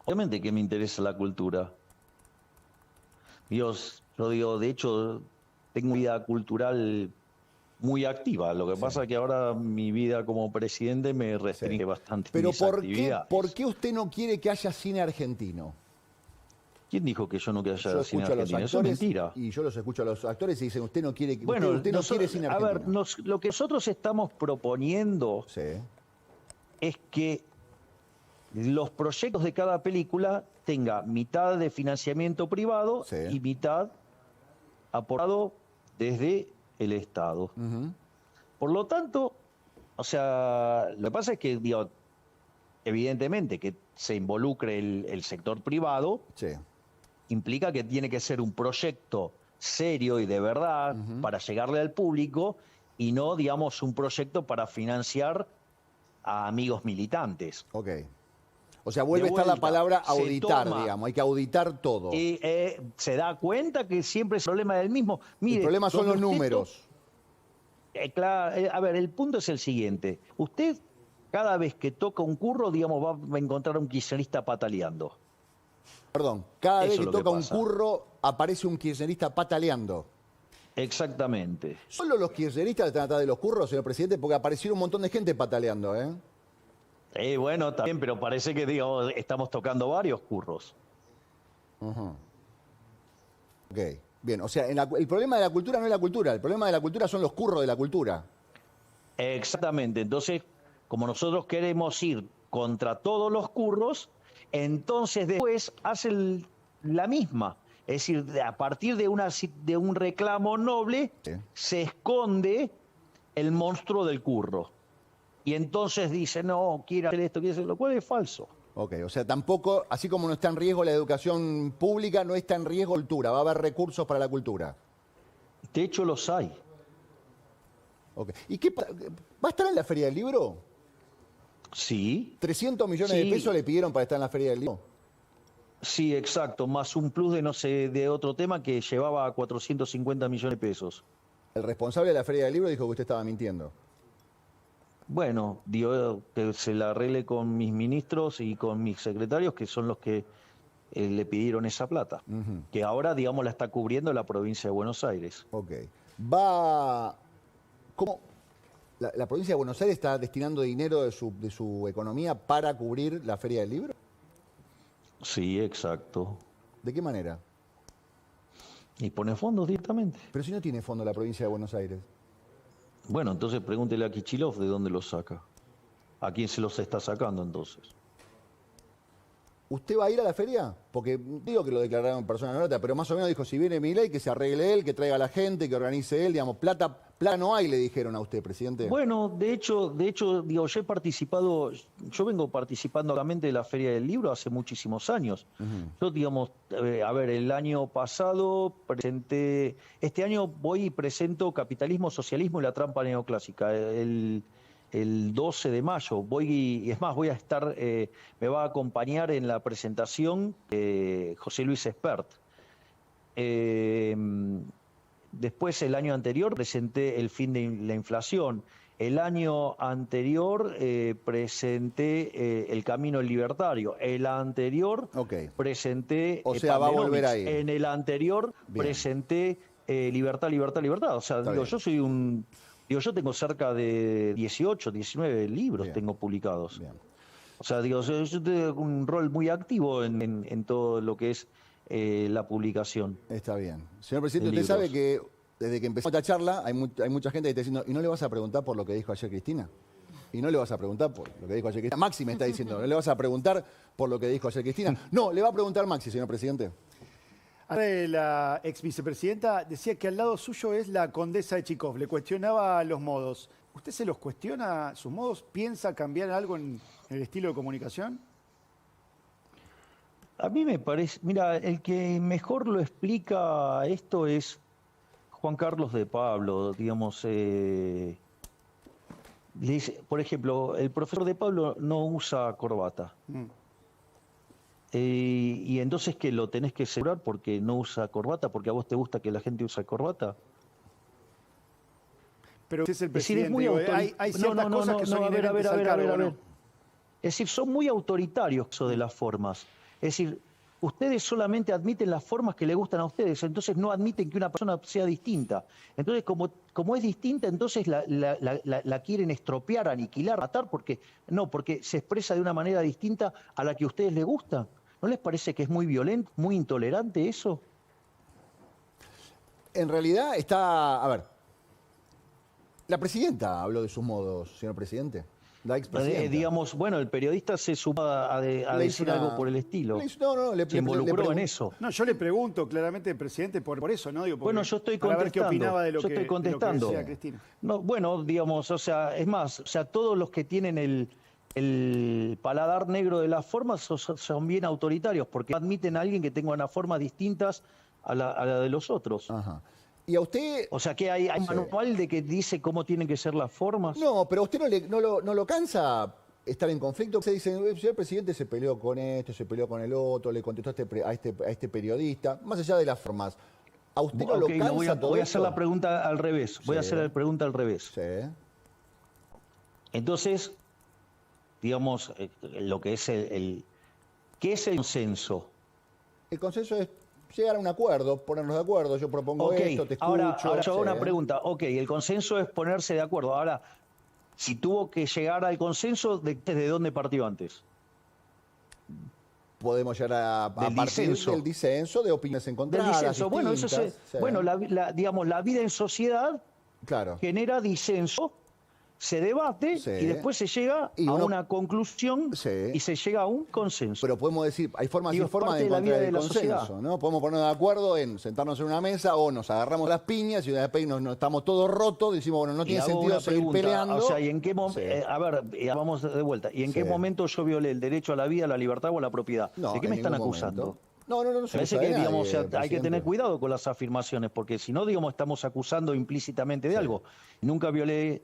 Obviamente que me interesa la cultura. Dios, yo digo, de hecho, tengo una vida cultural muy activa. Lo que pasa es que ahora mi vida como presidente me restringe bastante Pero mis ¿por actividades. qué usted no quiere que haya cine argentino? ¿Quién dijo que yo no quiero Yo haya cine escucho a los argentino? Eso es actores mentira. y yo los escucho a los actores y dicen, usted no quiere, Bueno, usted no quiere cine a ver, argentino. lo que nosotros estamos proponiendo Sí, es que los proyectos de cada película tenga mitad de financiamiento privado Sí. y mitad aportado desde el Estado. Por lo tanto, o sea, lo que pasa es que, digo, evidentemente que se involucre el sector privado sí. implica que tiene que ser un proyecto serio y de verdad para llegarle al público y no, digamos, un proyecto para financiar a amigos militantes. Ok. O sea, vuelve a De estar la vuelta, palabra se auditar, toma. digamos. Hay que auditar todo. Y se da cuenta que siempre es el problema del mismo. Mire, El problema son los donde usted números. a ver, el punto es el siguiente. Usted, cada vez que toca un curro, digamos, va a encontrar un kirchnerista pataleando. Perdón, cada Eso vez es que lo que toca un pasa. curro, aparece un kirchnerista pataleando. Exactamente. ¿Solo los kirchneristas están atrás de los curros, señor presidente? Porque aparecieron un montón de gente pataleando, ¿eh? Bueno, también, pero parece que, digo, estamos tocando varios curros. Ok, bien. O sea, el problema de la cultura no es la cultura. El problema de la cultura son los curros de la cultura. Exactamente. Entonces, como nosotros queremos ir contra todos los curros, entonces después hacen la misma. Es decir, a partir de un reclamo noble, Sí. se esconde el monstruo del curro. Y entonces dice, no, quiero hacer esto, quiero hacer lo cual es falso. Ok, o sea, tampoco, así como no está en riesgo la educación pública, no está en riesgo la cultura. Va a haber recursos para la cultura. De hecho, los hay. Ok. ¿Y qué va a estar en la Feria del Libro? Sí, 300 millones de Sí. pesos le pidieron para estar en la Feria del Libro. sí, exacto. Más un plus de, no sé, de otro tema que llevaba a 450 millones de pesos. El responsable de la Feria del Libro dijo que usted estaba mintiendo. Bueno, digo que se la arregle con mis ministros y con mis secretarios, que son los que le pidieron esa plata, que ahora, digamos, la está cubriendo la provincia de Buenos Aires. Ok. Va. ¿Cómo? ¿La provincia de Buenos Aires está destinando dinero de su economía para cubrir la Feria del Libro? Sí, exacto. ¿De qué manera? Y pone fondos directamente. Pero si no tiene fondo la provincia de Buenos Aires. Bueno, entonces pregúntele a Kicillof de dónde los saca. ¿A quién se los está sacando entonces? ¿Usted va a ir a la feria? Porque digo que lo declararon en persona no grata, pero más o menos dijo, si viene Milei, que se arregle él, que traiga a la gente, que organice él, digamos, plata no hay, le dijeron a usted, presidente. Bueno, de hecho, digo, yo he participado, yo vengo participando activamente de la Feria del Libro hace muchísimos años. Yo, digamos, a ver, el año pasado presenté, este año voy y presento Capitalismo, Socialismo y la Trampa Neoclásica, el 12 de mayo. Y es más, voy a estar, me va a acompañar en la presentación José Luis Espert. Después, el año anterior, presenté El fin de la inflación. El año anterior presenté El camino del libertario. El anterior presenté O sea, va a volver Pandenomics. ahí. En el anterior presenté Libertad, Libertad, Libertad. O sea, digo, yo soy un... Digo, yo tengo cerca de 18, 19 libros tengo publicados. Bien. O sea, digo, yo tengo un rol muy activo en todo lo que es la publicación. Está bien. Señor presidente, De usted sabe libros. que desde que empezó esta charla hay mucha gente que está diciendo, ¿y no le vas a preguntar por lo que dijo ayer Cristina? Y no le vas a preguntar por lo que dijo ayer Cristina. Maxi me está diciendo, ¿no le vas a preguntar por lo que dijo ayer Cristina? No, le va a preguntar Maxi, señor presidente. La ex vicepresidenta decía que al lado suyo es la condesa de Chicov. Le cuestionaba los modos. ¿Usted se los cuestiona, sus modos? ¿Piensa cambiar algo en el estilo de comunicación? A mí me parece, mira, el que mejor lo explica esto es Juan Carlos de Pablo, digamos. Le dice, por ejemplo, el profesor de Pablo no usa corbata. Y entonces que lo tenés que asegurar porque no usa corbata, porque a vos te gusta que la gente use corbata. Pero usted es el Es decir, es presidente. muy Digo, autoritario. hay ciertas cosas que son inherentes al cargo, ¿no? Es decir, son muy autoritarios eso de las formas. Es decir, ustedes solamente admiten las formas que le gustan a ustedes, entonces no admiten que una persona sea distinta. Entonces, como es distinta, entonces la quieren estropear, aniquilar, matar, porque se expresa de una manera distinta a la que a ustedes les gusta. ¿No les parece que es muy violento, muy intolerante eso? En realidad está, a ver, la presidenta habló de sus modos, señor presidente. La expresidenta. Digamos, bueno, el periodista se sumó a decir algo por el estilo. Se involucró en eso. No, yo le pregunto claramente, presidente, por eso, ¿no? Digo, Bueno, yo estoy para contestando. ver qué opinaba de lo yo que, estoy contestando. de lo que decía Cristina. No, bueno, digamos, o sea, es más, o sea, todos los que tienen el paladar negro de las formas son bien autoritarios, porque admiten a alguien que tenga unas formas distintas a la de los otros. Ajá. ¿Y a usted? O sea, que hay Sí. manual de que dice cómo tienen que ser las formas. No, pero a usted no lo cansa estar en conflicto. Usted dice, el señor presidente se peleó con esto, se peleó con el otro, le contestó a este periodista, más allá de las formas. ¿A usted no lo cansa todo voy a hacer esto? la pregunta al revés. Voy a hacer la pregunta al revés. Sí. Entonces, digamos, lo que es ¿qué es el consenso? El consenso es llegar a un acuerdo, ponernos de acuerdo. Yo propongo esto, te escucho. Ahora yo hago sí. una pregunta. Ok, el consenso es ponerse de acuerdo. Ahora, si tuvo que llegar al consenso, ¿desde dónde partió antes? Podemos llegar a Del partir disenso. del disenso, de opiniones Del encontradas. disenso. Bueno, eso distintas, sí. bueno, digamos, la vida en sociedad Claro. genera disenso, se debate Sí. y después se llega Y a uno- una conclusión Sí. y se llega a un consenso. Pero podemos decir, hay formas Digo, y es formas parte de de la encontrar vida el de la consenso, sociedad. ¿no? Podemos ponernos de acuerdo en sentarnos en una mesa o nos agarramos las piñas y una vez nos estamos todos rotos, decimos, bueno, no Y tiene hago sentido una seguir pregunta, peleando. o sea, ¿y en qué momento? Sí. A ver, vamos de vuelta. ¿Y en qué Sí. momento yo violé el derecho a la vida, a la libertad o a la propiedad? No, ¿De qué en me están ningún acusando? momento. No se Parece acusa que, de digamos, nadie, o sea, hay que presidente. tener cuidado con las afirmaciones, porque si no, digamos, estamos acusando implícitamente de algo. Nunca violé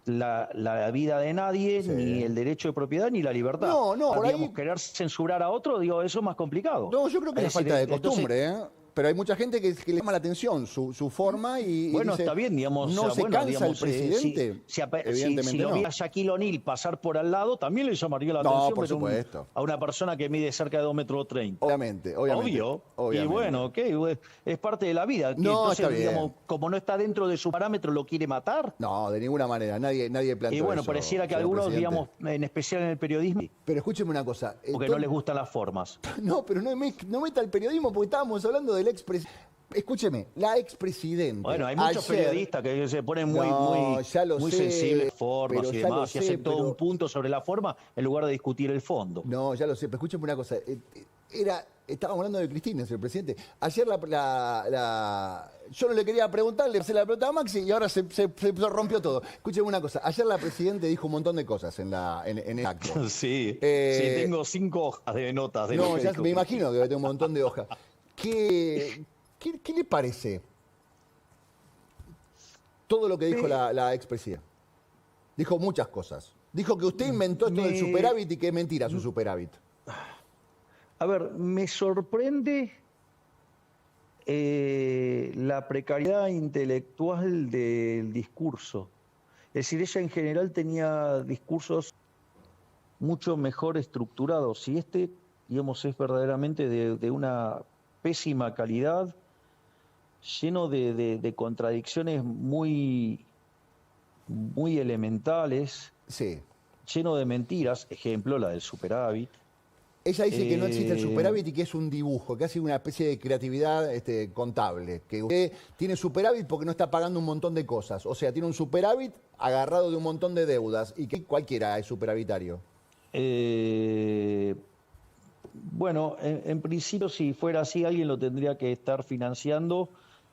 la vida de nadie, Sí. ni el derecho de propiedad, ni la libertad. No, no, Ahora, por ahí- digamos, querer censurar a otro, digo, eso es más complicado. No, yo creo que es Es una falta de decir, entonces, costumbre, ¿eh? Pero hay mucha gente que le llama la atención su forma y Bueno, dice, está bien, digamos. no o sea, se bueno, cansa digamos, el presidente. si Evidentemente lo no. vi a Shaquille O'Neal pasar por al lado, también le llamaría la No, atención por ver supuesto. a una persona que mide cerca de 2,30 metros. Obviamente. Obvio. Y bueno, ok, es parte de la vida. Que No, entonces, está bien. digamos, como no está dentro de su parámetro, lo quiere matar. No, de ninguna manera. Nadie planteó Y bueno, eso, pareciera que señor algunos, presidente. digamos, en especial en el periodismo, Pero escúcheme una cosa. porque no les gustan las formas. No, pero no meta el periodismo porque estábamos hablando del expresidente. Escúcheme, la expresidente. Bueno, hay muchos ayer- periodistas que se ponen muy, No, ya lo muy sé, sensibles a formas pero y ya lo demás, y sé, hacen todo pero- un punto sobre la forma en lugar de discutir el fondo. No, ya lo sé, pero escúcheme una cosa. Estábamos hablando de Cristina, señor presidente. Ayer yo no le quería preguntarle, hacer la pregunta a Maxi y ahora se rompió todo. Escúcheme una cosa. Ayer la presidenta dijo un montón de cosas en el acto. Sí, Eh, tengo 5 hojas de notas. De No, lo que ya dijo me Cristina. imagino que va a tener un montón de hojas. ¿Qué le parece todo lo que dijo la expresidenta? Dijo muchas cosas. Dijo que usted inventó esto del superávit y que es mentira su superávit. A ver, me sorprende la precariedad intelectual del discurso. Es decir, ella en general tenía discursos mucho mejor estructurados. Y digamos, es verdaderamente de una pésima calidad, lleno de contradicciones muy, muy elementales, Sí. lleno de mentiras. Ejemplo, la del superávit. Ella dice que no existe el Eh, superávit y que es un dibujo, que hace una especie de creatividad contable. Que usted tiene superávit porque no está pagando un montón de cosas. O sea, tiene un superávit agarrado de un montón de deudas y que cualquiera es superavitario. Bueno, en principio, si fuera así, alguien lo tendría que estar financiando,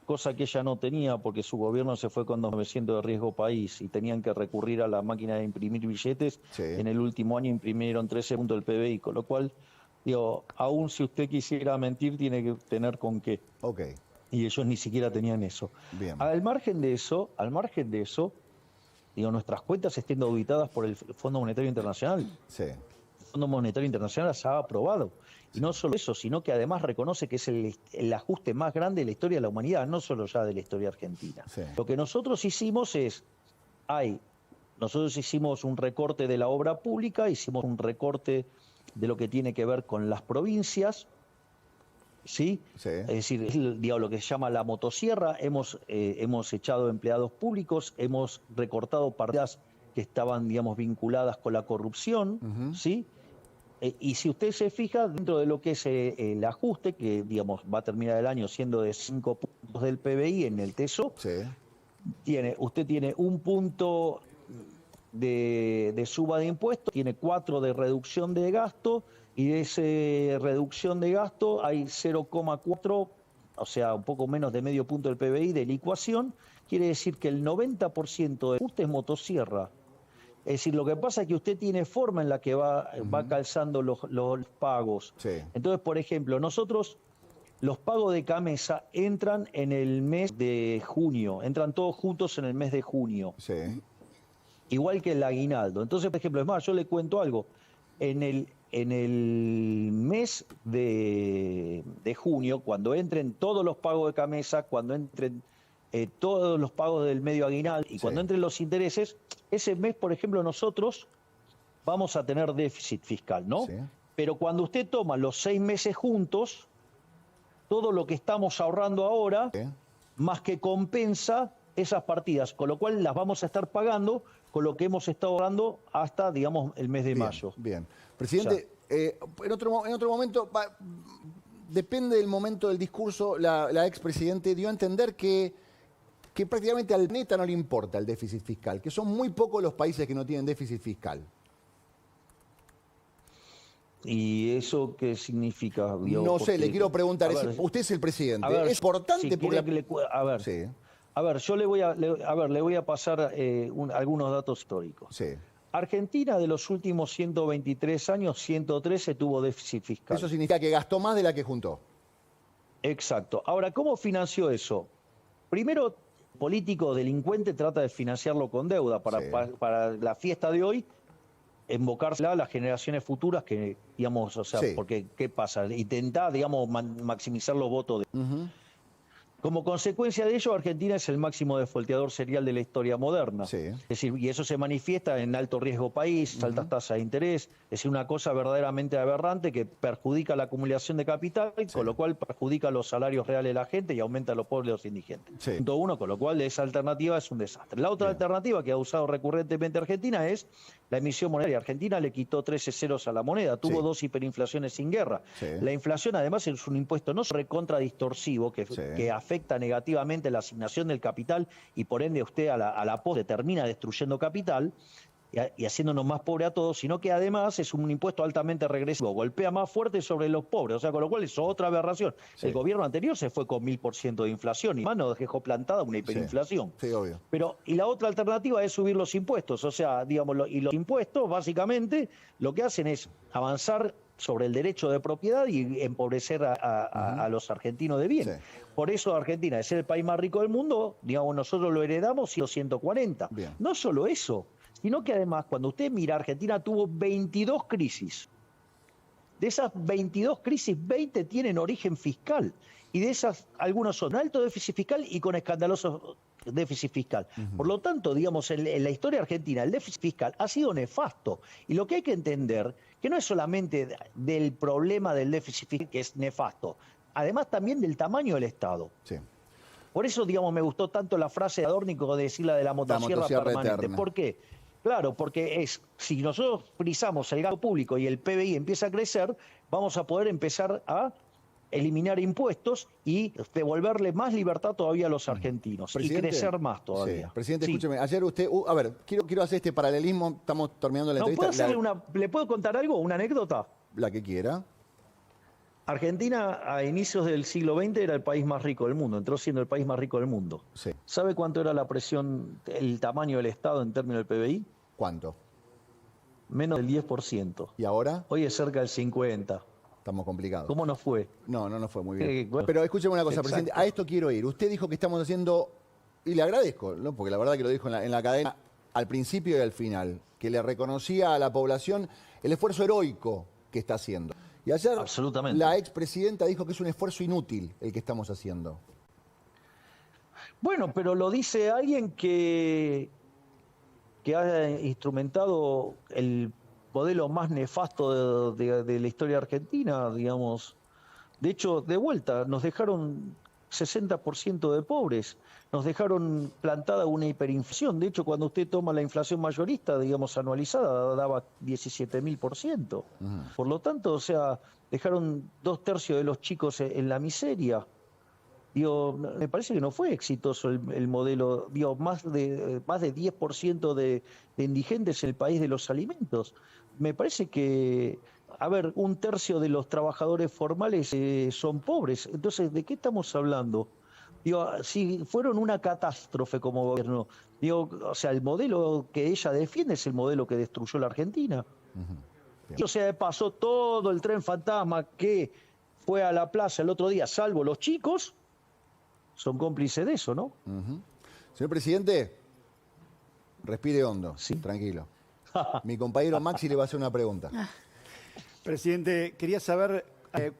cosa que ella no tenía, porque su gobierno se fue con 900 de riesgo país y tenían que recurrir a la máquina de imprimir billetes. Sí. En el último año imprimieron 13 puntos del PBI, con lo cual, digo, aún si usted quisiera mentir, tiene que tener con qué. Ok, Y ellos ni siquiera tenían eso. bien. Al margen de eso, digo, nuestras cuentas estén auditadas por el Fondo Monetario Internacional. Sí. El Fondo Monetario Internacional las ha aprobado. Y no solo eso, sino que además reconoce que es el ajuste más grande de la historia de la humanidad, no solo ya de la historia argentina. Sí. Lo que nosotros hicimos nosotros hicimos un recorte de la obra pública, hicimos un recorte de lo que tiene que ver con las provincias, ¿sí? Sí. Es decir, digamos, lo que se llama la motosierra, hemos echado empleados públicos, hemos recortado partidas que estaban, digamos, vinculadas con la corrupción, ¿sí? y si usted se fija, dentro de lo que es el ajuste, que digamos va a terminar el año siendo de 5 puntos del PBI en el Tesoro, Sí. usted tiene 1 punto de suba de impuestos, tiene 4 de reducción de gasto, y de esa reducción de gasto hay 0,4, o sea, un poco menos de medio punto del PBI de licuación. Quiere decir que el 90% del ajuste es motosierra. Es decir, lo que pasa es que usted tiene forma en la que va calzando los pagos. Sí. Entonces, por ejemplo, nosotros, los pagos de Camesa entran en el mes de junio, entran todos juntos en el mes de junio, Sí. igual que el aguinaldo. Entonces, por ejemplo, es más, yo le cuento algo. En el mes de junio, cuando entren todos los pagos de Camesa, cuando entren todos los pagos del medio aguinaldo y cuando entren los intereses, ese mes, por ejemplo, nosotros vamos a tener déficit fiscal, ¿no? Sí. Pero cuando usted toma los 6 meses juntos, todo lo que estamos ahorrando ahora, Sí. más que compensa esas partidas, con lo cual las vamos a estar pagando con lo que hemos estado ahorrando hasta, digamos, el mes de mayo. Bien. Presidente, en otro momento, depende del momento del discurso, la expresidente dio a entender que prácticamente al planeta no le importa el déficit fiscal, que son muy pocos los países que no tienen déficit fiscal. ¿Y eso qué significa? No sé, le quiero preguntar, usted es el presidente, ¿es importante? Si quiere que a ver, Sí. A ver, yo le voy a pasar algunos datos históricos. Sí. Argentina de los últimos 123 años, 113 tuvo déficit fiscal. Eso significa que gastó más de la que juntó. Exacto. Ahora, ¿cómo financió eso? Primero, político delincuente trata de financiarlo con deuda para la fiesta de hoy, invocársela a las generaciones futuras que, digamos, o sea, porque ¿qué pasa? Intenta, digamos, maximizar los votos de... Como consecuencia de ello, Argentina es el máximo defolteador serial de la historia moderna. Sí. Es decir, y eso se manifiesta en alto riesgo país, altas tasas de interés, es decir, una cosa verdaderamente aberrante que perjudica la acumulación de capital, con lo cual perjudica los salarios reales de la gente y aumenta a los pobres y los indigentes. Punto uno, con lo cual esa alternativa es un desastre. La otra alternativa que ha usado recurrentemente Argentina es la emisión monetaria. Argentina le quitó 13 ceros a la moneda, tuvo 2 hiperinflaciones sin guerra. La inflación además es un impuesto no recontra distorsivo que afecta negativamente la asignación del capital y por ende usted a la postre termina destruyendo capital y haciéndonos más pobres a todos, sino que además es un impuesto altamente regresivo, golpea más fuerte sobre los pobres, o sea, con lo cual es otra aberración. El gobierno anterior se fue con 1000% de inflación y más nos dejó plantada una hiperinflación. Sí, obvio. Pero, y la otra alternativa es subir los impuestos, o sea, digamos, y los impuestos básicamente lo que hacen es avanzar sobre el derecho de propiedad y empobrecer a los argentinos de bien. Por eso Argentina, de ser el país más rico del mundo, digamos, nosotros lo heredamos y los 140. No solo eso, sino que además, cuando usted mira, Argentina tuvo 22 crisis. De esas 22 crisis, 20 tienen origen fiscal. Y de esas, algunos son alto déficit fiscal y con escandaloso déficit fiscal. Por lo tanto, digamos, en la historia argentina, el déficit fiscal ha sido nefasto. Y lo que hay que entender, que no es solamente del problema del déficit fiscal, que es nefasto, además también del tamaño del Estado. Por eso, digamos, me gustó tanto la frase de Adórnico de decir la de la motosierra permanente. Eterna. ¿Por qué? Claro, porque si nosotros frisamos el gasto público y el PBI empieza a crecer, vamos a poder empezar a eliminar impuestos y devolverle más libertad todavía a los argentinos y crecer más todavía. Presidente, escúcheme, ayer usted, a ver, quiero hacer este paralelismo, estamos terminando la entrevista. ¿Le puedo contar algo, una anécdota? La que quiera. Argentina a inicios del siglo XX era el país más rico del mundo, entró siendo el país más rico del mundo. ¿Sabe cuánto era la presión, el tamaño del Estado en términos del PBI? ¿Cuánto? Menos del 10%. ¿Y ahora? Hoy es cerca del 50%. Estamos complicados. ¿Cómo nos fue? No nos fue muy bien. Bueno, pero escúcheme una cosa, presidente, a esto quiero ir. Usted dijo que estamos haciendo, y le agradezco, ¿no? Porque la verdad que lo dijo en la cadena al principio y al final, que le reconocía a la población el esfuerzo heroico que está haciendo. Y ayer la expresidenta dijo que es un esfuerzo inútil el que estamos haciendo. Bueno, pero lo dice alguien que ha instrumentado el modelo más nefasto de la historia argentina, digamos. De hecho, de vuelta, nos dejaron 60% de pobres. Nos dejaron plantada una hiperinflación. De hecho, cuando usted toma la inflación mayorista, digamos, anualizada, daba 17.000%. Por lo tanto, o sea, dejaron 2/3 de los chicos en la miseria. Digo, me parece que no fue exitoso el modelo. Digo, más de 10% de indigentes en el país de los alimentos. Me parece que, a ver, 1/3 de los trabajadores formales son pobres. Entonces, ¿de qué estamos hablando? Digo, si fueron una catástrofe como gobierno, digo, o sea, el modelo que ella defiende es el modelo que destruyó la Argentina. Y, o sea, pasó todo el tren fantasma que fue a la plaza el otro día, salvo los chicos, son cómplices de eso, ¿no? Señor presidente, respire hondo, Sí. tranquilo. Mi compañero Maxi le va a hacer una pregunta. Presidente, quería saber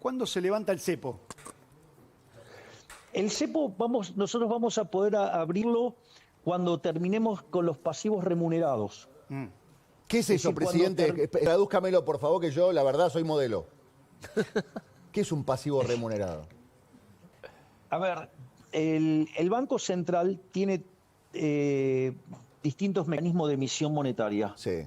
cuándo se levanta el cepo. El cepo, nosotros vamos a poder abrirlo cuando terminemos con los pasivos remunerados. ¿Qué es eso, decir, presidente? Tradúzcamelo, por favor, que yo, la verdad, soy modelo. ¿Qué es un pasivo remunerado? A ver, el Banco Central tiene distintos mecanismos de emisión monetaria. Sí,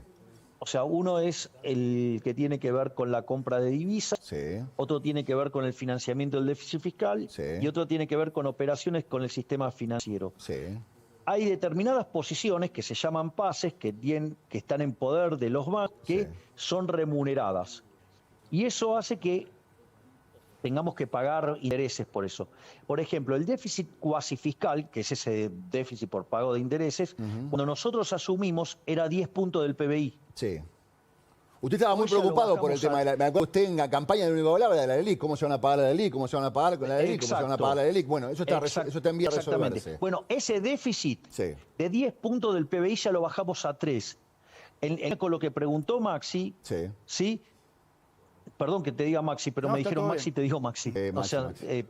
O sea, uno es el que tiene que ver con la compra de divisas, sí, otro tiene que ver con el financiamiento del déficit fiscal Sí. y otro tiene que ver con operaciones con el sistema financiero. sí. Hay determinadas posiciones que se llaman pases, que están en poder de los bancos, que Sí. son remuneradas. Y eso hace que tengamos que pagar intereses por eso. Por ejemplo, el déficit cuasi fiscal, que es ese déficit por pago de intereses, cuando nosotros asumimos era 10 puntos del PBI. Sí. Usted estaba muy Hoy ya lo preocupado por el bajamos tema de la... Me acuerdo usted en la campaña de único hablaba de la LELIC, cómo se van a pagar la LELIC, cómo se van a pagar con la LELIC, cómo se van a Exacto. pagar la LELIC. Bueno, eso está en vía de Exactamente. resolverse. Bueno, ese déficit Sí. de 10 puntos del PBI ya lo bajamos a 3. Con lo que preguntó Maxi, Sí. ¿sí? Perdón que te diga Maxi, pero No, me está dijeron todo Maxi, bien. te digo Maxi. Maxi, o sea, Maxi.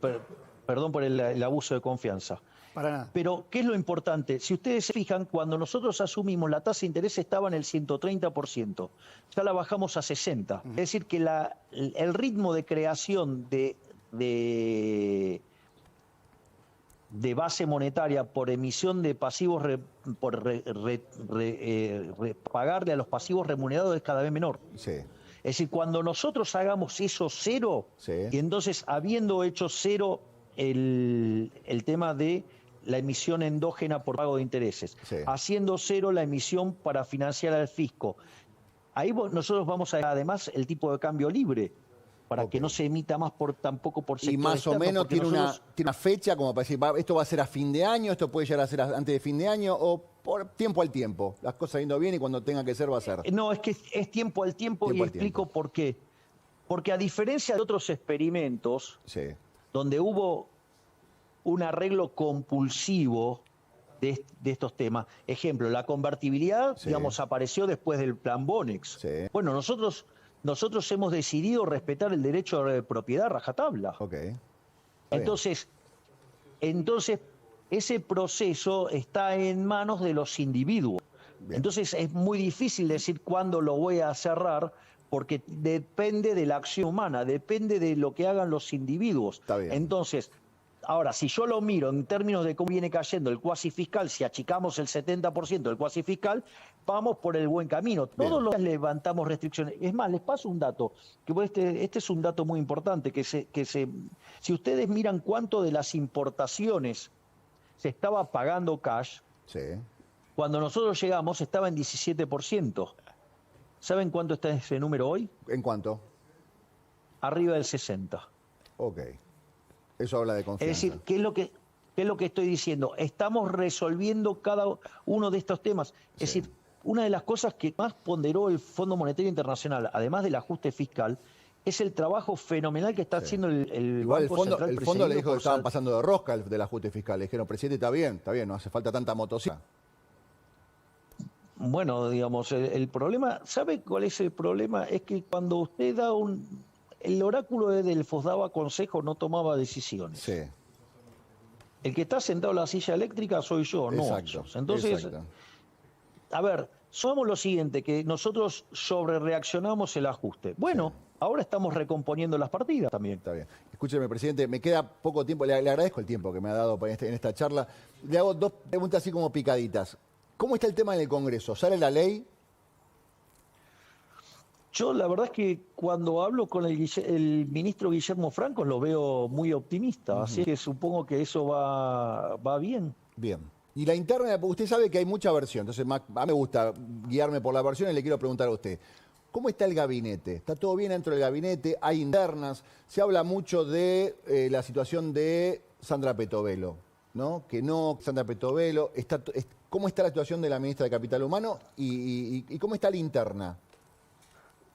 perdón por el abuso de confianza. Para nada. Pero, ¿qué es lo importante? Si ustedes se fijan, cuando nosotros asumimos la tasa de interés estaba en el 130%, ya la bajamos a 60%. Es decir, que el ritmo de creación de base monetaria por emisión de pasivos, pagarle a los pasivos remunerados es cada vez menor. Sí. Es decir, cuando nosotros hagamos eso cero, Sí. y entonces habiendo hecho cero el tema de la emisión endógena por pago de intereses, Sí. haciendo cero la emisión para financiar al fisco, ahí nosotros vamos a además el tipo de cambio libre, para que no se emita más tampoco por sector Y más o externo, menos porque tiene nosotros- una fecha como para decir, esto va a ser a fin de año, esto puede llegar a ser antes de fin de año, o por tiempo al tiempo. Las cosas yendo bien y cuando tenga que ser va a ser. No, es que es tiempo al tiempo, Tiempo y al explico tiempo. por qué. Porque a diferencia de otros experimentos, Sí. donde hubo un arreglo compulsivo de estos temas. Ejemplo, la convertibilidad, Sí. digamos, apareció después del plan Bonex. Sí. Bueno, nosotros hemos decidido respetar el derecho de propiedad a rajatabla. Ok. Está bien. Entonces, ese proceso está en manos de los individuos. Bien. Entonces, es muy difícil decir cuándo lo voy a cerrar, porque depende de la acción humana, depende de lo que hagan los individuos. Está bien. Entonces, ahora, si yo lo miro en términos de cómo viene cayendo el cuasi fiscal, si achicamos el 70% del cuasi fiscal, vamos por el buen camino. Bien. Todos los días levantamos restricciones. Es más, les paso un dato, que este es un dato muy importante, si ustedes miran cuánto de las importaciones se estaba pagando cash, Sí. cuando nosotros llegamos estaba en 17%. ¿Saben cuánto está ese número hoy? ¿En cuánto? Arriba del 60%. Ok. Eso habla de Es confianza. decir, ¿qué es lo que estoy diciendo? Estamos resolviendo cada uno de estos temas. Es decir, una de las cosas que más ponderó el Fondo Monetario Internacional, además del ajuste fiscal, es el trabajo fenomenal que está haciendo el Igual Banco Central. el fondo le presidido dijo que por estaban pasando de rosca del ajuste fiscal. Le dijeron, presidente, está bien, no hace falta tanta motocicleta. Bueno, digamos, el problema, ¿sabe cuál es el problema? Es que cuando usted da el oráculo de Delfos daba consejos, no tomaba decisiones. Sí. El que está sentado en la silla eléctrica soy yo, no Exacto. ellos. Entonces, exacto. a ver, somos lo siguiente, que nosotros sobre reaccionamos el ajuste. Bueno, ahora estamos recomponiendo las partidas también. Está bien. Escúcheme, presidente, me queda poco tiempo, le agradezco el tiempo que me ha dado en esta charla. Le hago dos preguntas así como picaditas. ¿Cómo está el tema en el Congreso? ¿Sale la ley? Yo la verdad es que cuando hablo con el ministro Guillermo Franco lo veo muy optimista, así que supongo que eso va bien. Bien. Y la interna, usted sabe que hay mucha versión, entonces a mí me gusta guiarme por la versión y le quiero preguntar a usted. ¿Cómo está el gabinete? ¿Está todo bien dentro del gabinete? ¿Hay internas? Se habla mucho de la situación de Sandra Petovelo, ¿no? Sandra Petovelo. ¿Cómo está la situación de la ministra de Capital Humano y cómo está la interna?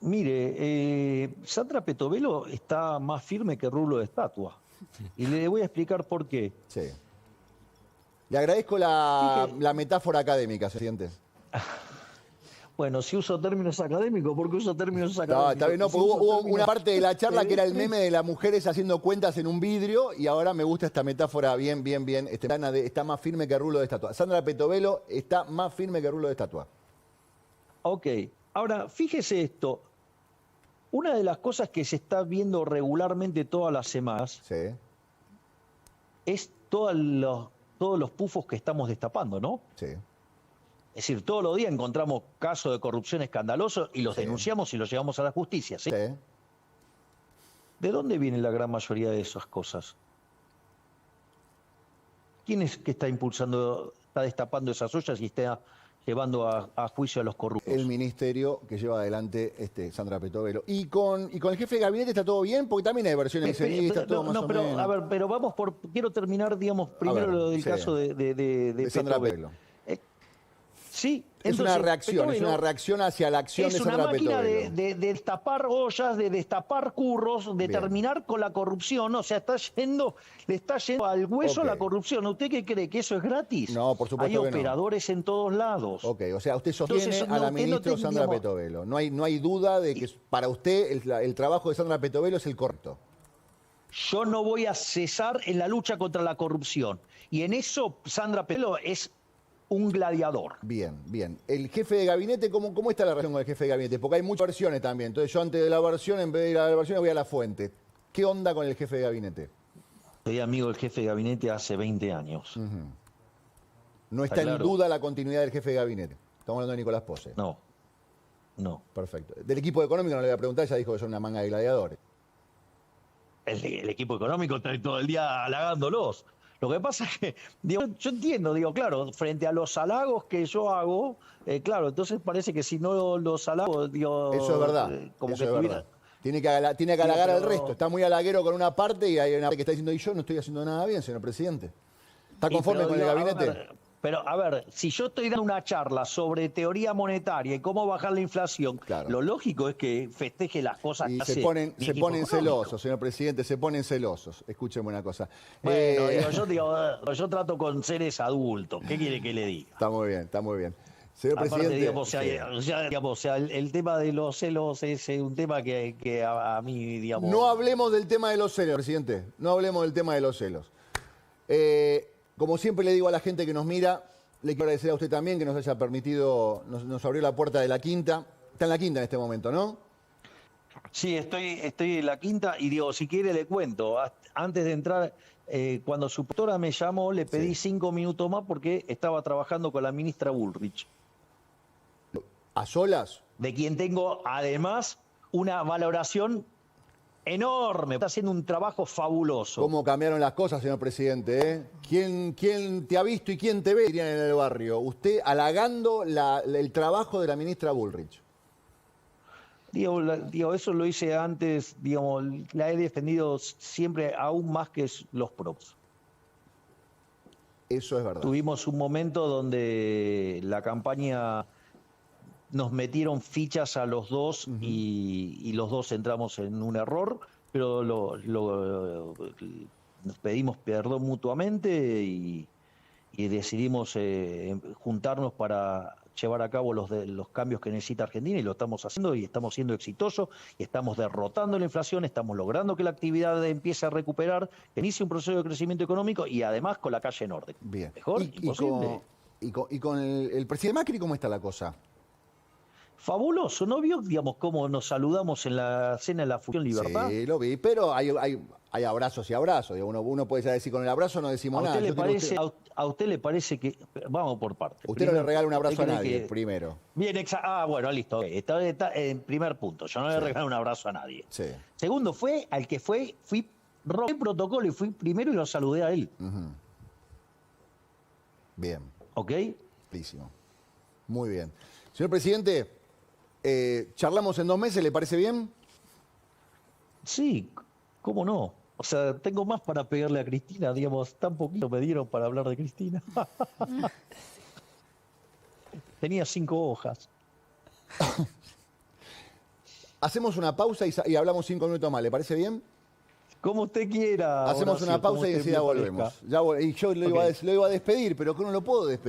Mire, Sandra Petovelo está más firme que rulo de estatua. Y le voy a explicar por qué. Sí. Le agradezco la metáfora académica, presidente. Bueno, si uso términos académicos, ¿por qué uso términos académicos? No, está bien, no, porque hubo una parte de la charla que era el meme de las mujeres haciendo cuentas en un vidrio y ahora me gusta esta metáfora bien. Está más firme que rulo de estatua. Sandra Petovelo está más firme que rulo de estatua. Ok, ahora fíjese esto. Una de las cosas que se está viendo regularmente todas las semanas es todos los pufos que estamos destapando, ¿no? Sí. Es decir, todos los días encontramos casos de corrupción escandalosos y los denunciamos y los llevamos a la justicia, ¿sí? Sí. ¿De dónde viene la gran mayoría de esas cosas? ¿Quién es que está destapando esas ollas y está llevando a juicio a los corruptos? El ministerio que lleva adelante Sandra Petovelo. ¿Y con el jefe de gabinete está todo bien? Porque también hay versiones extremistas, todo más o menos. A ver, pero quiero terminar, digamos, primero lo del caso de Sandra Petovelo. Sí, es una reacción hacia la acción de Sandra Petovelo. Es una máquina de destapar ollas, de destapar curros, de terminar con la corrupción. O sea, le está yendo al hueso la corrupción. ¿Usted qué cree? ¿Que eso es gratis? No, por supuesto que no. Hay que operadores en todos lados. Ok, o sea, usted sostiene a la ministra Sandra Petovelo. No hay duda de que para usted el trabajo de Sandra Petovelo es el correcto. Yo no voy a cesar en la lucha contra la corrupción. Y en eso Sandra Petovelo es un gladiador. Bien. El jefe de gabinete, ¿cómo está la relación con el jefe de gabinete? Porque hay muchas versiones también. Entonces yo antes de la versión, en vez de ir a la versión, voy a la fuente. ¿Qué onda con el jefe de gabinete? Soy amigo del jefe de gabinete hace 20 años. No está en duda la continuidad del jefe de gabinete. Estamos hablando de Nicolás Pose. No. Perfecto. Del equipo económico no le voy a preguntar, ya dijo que son una manga de gladiadores. El equipo económico está todo el día halagándolos. Lo que pasa es que, yo entiendo, claro, frente a los halagos que yo hago, claro, entonces parece que si no los halago, eso es verdad, verdad. Tiene que halagar al resto. Está muy halaguero con una parte y hay una parte que está diciendo, y yo no estoy haciendo nada bien, señor presidente. ¿Está conforme con el gabinete? Pero, a ver, si yo estoy dando una charla sobre teoría monetaria y cómo bajar la inflación, lo lógico es que festeje las cosas y que se ponen celosos, señor presidente, se ponen celosos. Escúcheme una cosa. Bueno, yo trato con seres adultos. ¿Qué quiere que le diga? Está muy bien. Señor presidente. El tema de los celos es un tema que a mí, digamos... No hablemos del tema de los celos, presidente. No hablemos del tema de los celos. Como siempre le digo a la gente que nos mira, le quiero agradecer a usted también que nos haya permitido, nos abrió la puerta de la quinta. Está en la quinta en este momento, ¿no? Sí, estoy en la quinta y si quiere le cuento. Antes de entrar, cuando su doctora me llamó, le pedí 5 minutos más porque estaba trabajando con la ministra Bullrich. ¿A solas? De quien tengo, además, una valoración enorme. Está haciendo un trabajo fabuloso. ¿Cómo cambiaron las cosas, señor presidente? ¿Quién te ha visto y quién te ve? Dirían en el barrio. Usted halagando el trabajo de la ministra Bullrich. Eso lo hice antes, la he defendido siempre aún más que los props. Eso es verdad. Tuvimos un momento donde la campaña nos metieron fichas a los dos y los dos entramos en un error, pero nos pedimos perdón mutuamente y decidimos juntarnos para llevar a cabo los cambios que necesita Argentina y lo estamos haciendo y estamos siendo exitosos y estamos derrotando la inflación, estamos logrando que la actividad empiece a recuperar, que inicie un proceso de crecimiento económico y además con la calle en orden. Bien. Mejor imposible. ¿Y con el presidente Macri cómo está la cosa? Fabuloso, ¿no vio, cómo nos saludamos en la cena de la Fusión Libertad? Sí, lo vi, pero hay abrazos y abrazos. Digo, uno puede ya decir, con el abrazo no decimos nada. ¿A usted le parece que... Vamos por partes. Usted no le regala un abrazo a nadie, que... primero. Bien, bueno, listo. Está en primer punto. Yo no le regalo un abrazo a nadie. Sí. Segundo, fui rompí el protocolo y fui primero y lo saludé a él. Bien. ¿Ok? Listo. Muy bien. Señor presidente, charlamos en 2 meses, ¿le parece bien? Sí, ¿cómo no? O sea, tengo más para pegarle a Cristina, digamos, tan poquito me dieron para hablar de Cristina. Tenía 5 hojas. Hacemos una pausa y hablamos 5 minutos más, ¿le parece bien? Como usted quiera. Hacemos Horacio, una pausa y enseguida volvemos. Y yo lo iba a despedir, pero que no lo puedo despedir.